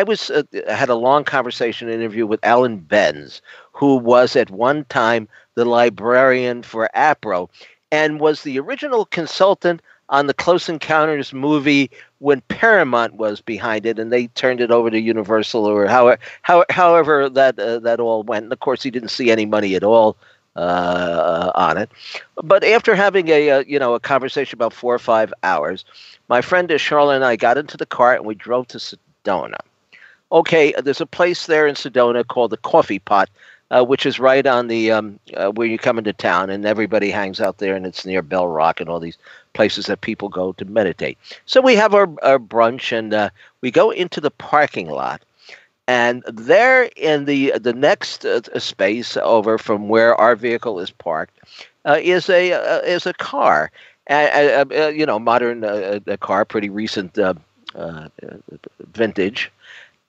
Speaker 4: had a long conversation interview with Alan Benz, who was at one time the librarian for APRO and was the original consultant on the Close Encounters movie when Paramount was behind it, and they turned it over to Universal, or however that all went. And of course, he didn't see any money at all on it. But after having a conversation about 4 or 5 hours, my friend Charlotte and I got into the car and we drove to Sedona. Okay, there's a place there in Sedona called the Coffee Pot, which is right on the where you come into town, and everybody hangs out there, and it's near Bell Rock and all these places that people go to meditate. So we have our brunch, and we go into the parking lot. And there in the next space over from where our vehicle is parked is a car, modern car, pretty recent vintage,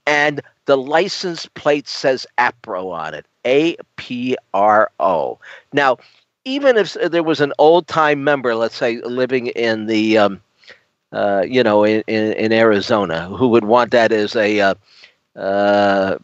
Speaker 4: and the license plate says APRO on it, APRO. Now, even if there was an old time member, let's say living in the in Arizona, who would want that as a what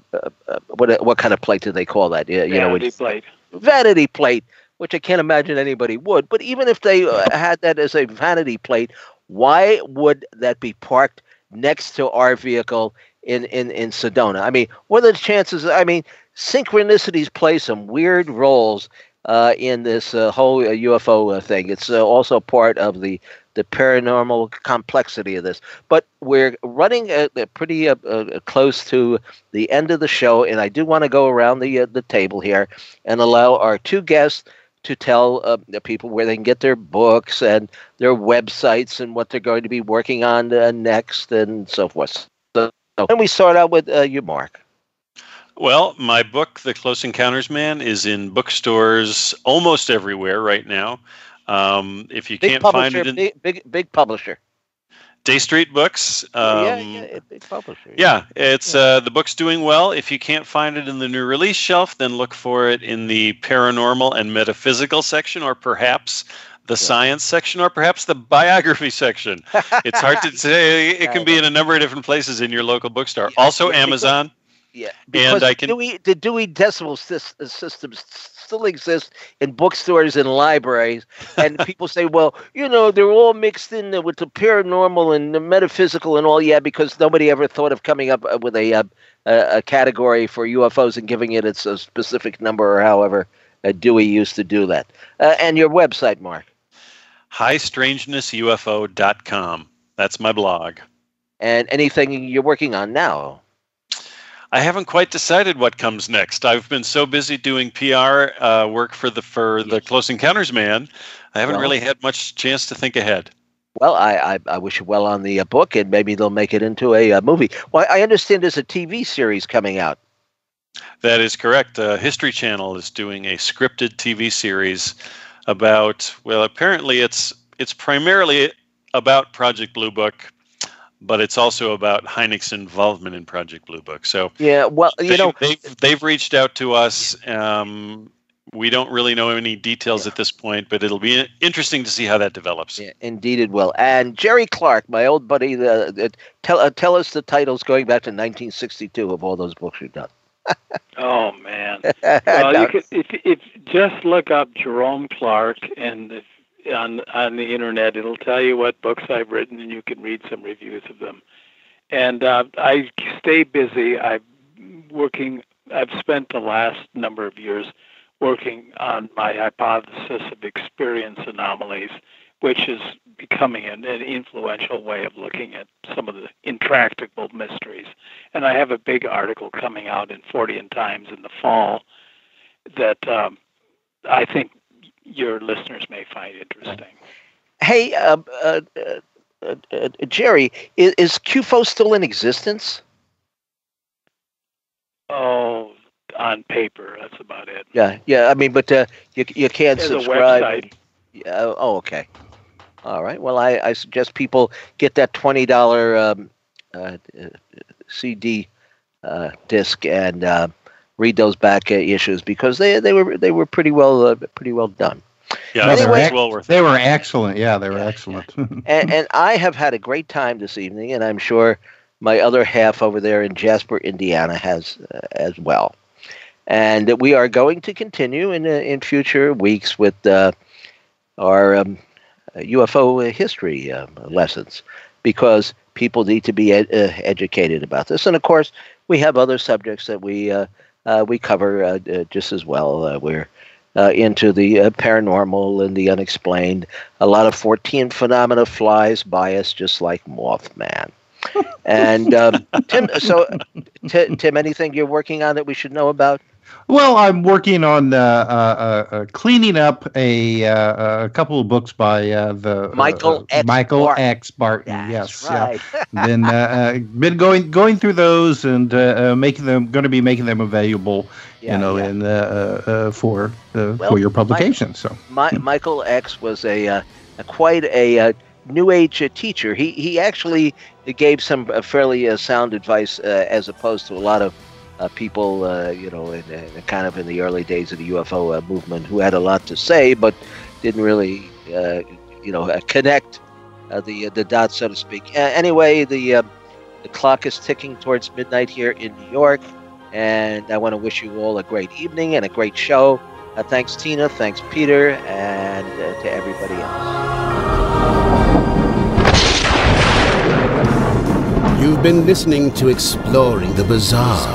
Speaker 4: kind of plate do they call that?
Speaker 6: Vanity plate.
Speaker 4: Vanity plate, which I can't imagine anybody would. But even if they had that as a vanity plate, why would that be parked next to our vehicle in Sedona? I mean, what are the chances? I mean, synchronicities play some weird roles in this whole UFO thing. It's also part of the paranormal complexity of this. But we're running pretty close to the end of the show, and I do want to go around the table here and allow our two guests to tell the people where they can get their books and their websites and what they're going to be working on next and so forth. So, and we start out with you, Mark.
Speaker 7: Well, my book, The Close Encounters Man, is in bookstores almost everywhere right now. If you can't find it in
Speaker 4: big publisher,
Speaker 7: Day Street Books.
Speaker 4: Big publisher.
Speaker 7: Yeah, it's the book's doing well. If you can't find it in the new release shelf, then look for it in the paranormal and metaphysical section, or perhaps the science section, or perhaps the biography section. It's hard to say. It can be in a number of different places in your local bookstore. Also, Amazon.
Speaker 4: Because
Speaker 7: and
Speaker 4: the Dewey Decimal Systems still exist in bookstores and libraries, and people say, well, they're all mixed in with the paranormal and the metaphysical and all. Yeah, because nobody ever thought of coming up with a category for UFOs and giving it its specific number, or however Dewey used to do that. And your website, Mark?
Speaker 7: HighStrangenessUFO.com. That's my blog.
Speaker 4: And anything you're working on now?
Speaker 7: I haven't quite decided what comes next. I've been so busy doing PR work for the Close Encounters Man, I haven't really had much chance to think ahead.
Speaker 4: Well, I wish you well on the book, and maybe they'll make it into a movie. Well, I understand there's a TV series coming out.
Speaker 7: That is correct. History Channel is doing a scripted TV series about, well, apparently it's primarily about Project Blue Book, but it's also about Hynek's involvement in Project Blue Book. So
Speaker 4: yeah, well,
Speaker 7: they've reached out to us. We don't really know any details at this point, but it'll be interesting to see how that develops.
Speaker 4: Yeah, indeed it will. And Jerry Clark, my old buddy, tell us the titles going back to 1962 of all those books you've done.
Speaker 6: Oh man! Well, you could if just look up Jerome Clark and on the internet, it'll tell you what books I've written, and you can read some reviews of them. And I stay busy. I've spent the last number of years working on my hypothesis of experience anomalies, which is becoming an influential way of looking at some of the intractable mysteries. And I have a big article coming out in Fortean Times in the fall that I think your listeners may find interesting.
Speaker 4: Hey, Jerry, is QFO still in existence?
Speaker 6: Oh, on paper, that's about it.
Speaker 4: Yeah. I mean, but you can't subscribe.
Speaker 6: A website.
Speaker 4: Yeah. Oh, okay. All right. Well, I suggest people get that $20 CD disc and read those back issues, because they were pretty well done.
Speaker 7: Yeah,
Speaker 4: anyway,
Speaker 5: well worth it. They were excellent. Yeah, they were excellent.
Speaker 4: and I have had a great time this evening, and I'm sure my other half over there in Jasper, Indiana, has as well. And we are going to continue in future weeks with our UFO history lessons, because people need to be educated about this. And of course, we have other subjects that we cover just as well. We're into the paranormal and the unexplained. A lot of 14 phenomena flies by us just like Mothman. And Tim, anything you're working on that we should know about?
Speaker 5: Well, I'm working on cleaning up a couple of books by the
Speaker 4: Michael
Speaker 5: X. Barton.
Speaker 4: That's
Speaker 5: yes,
Speaker 4: right.
Speaker 5: Yeah. Been going through those and going to be making them available, for your publication.
Speaker 4: Michael X was quite a New Age teacher. He actually gave some fairly sound advice as opposed to a lot of people, kind of in the early days of the UFO movement, who had a lot to say, but didn't really, connect the dots, so to speak. Anyway, the clock is ticking towards midnight here in New York, and I want to wish you all a great evening and a great show. Thanks, Tina. Thanks, Peter, and to everybody else.
Speaker 1: You've been listening to Exploring the Bizarre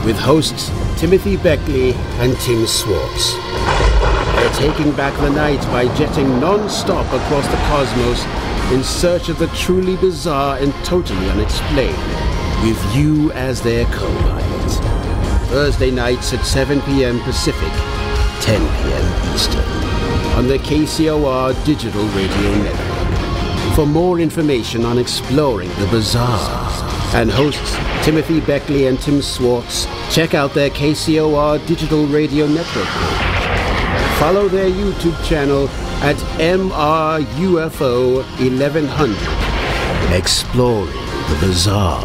Speaker 1: with hosts Timothy Beckley and Tim Swartz. They're taking back the night by jetting non-stop across the cosmos in search of the truly bizarre and totally unexplained, with you as their co-pilot. Thursday nights at 7 p.m. Pacific, 10 p.m. Eastern, on the KCOR Digital Radio Network. For more information on Exploring the Bizarre and hosts Timothy Beckley and Tim Swartz, check out their KCOR Digital Radio Network page. Follow their YouTube channel at MRUFO 1100. Exploring the Bizarre.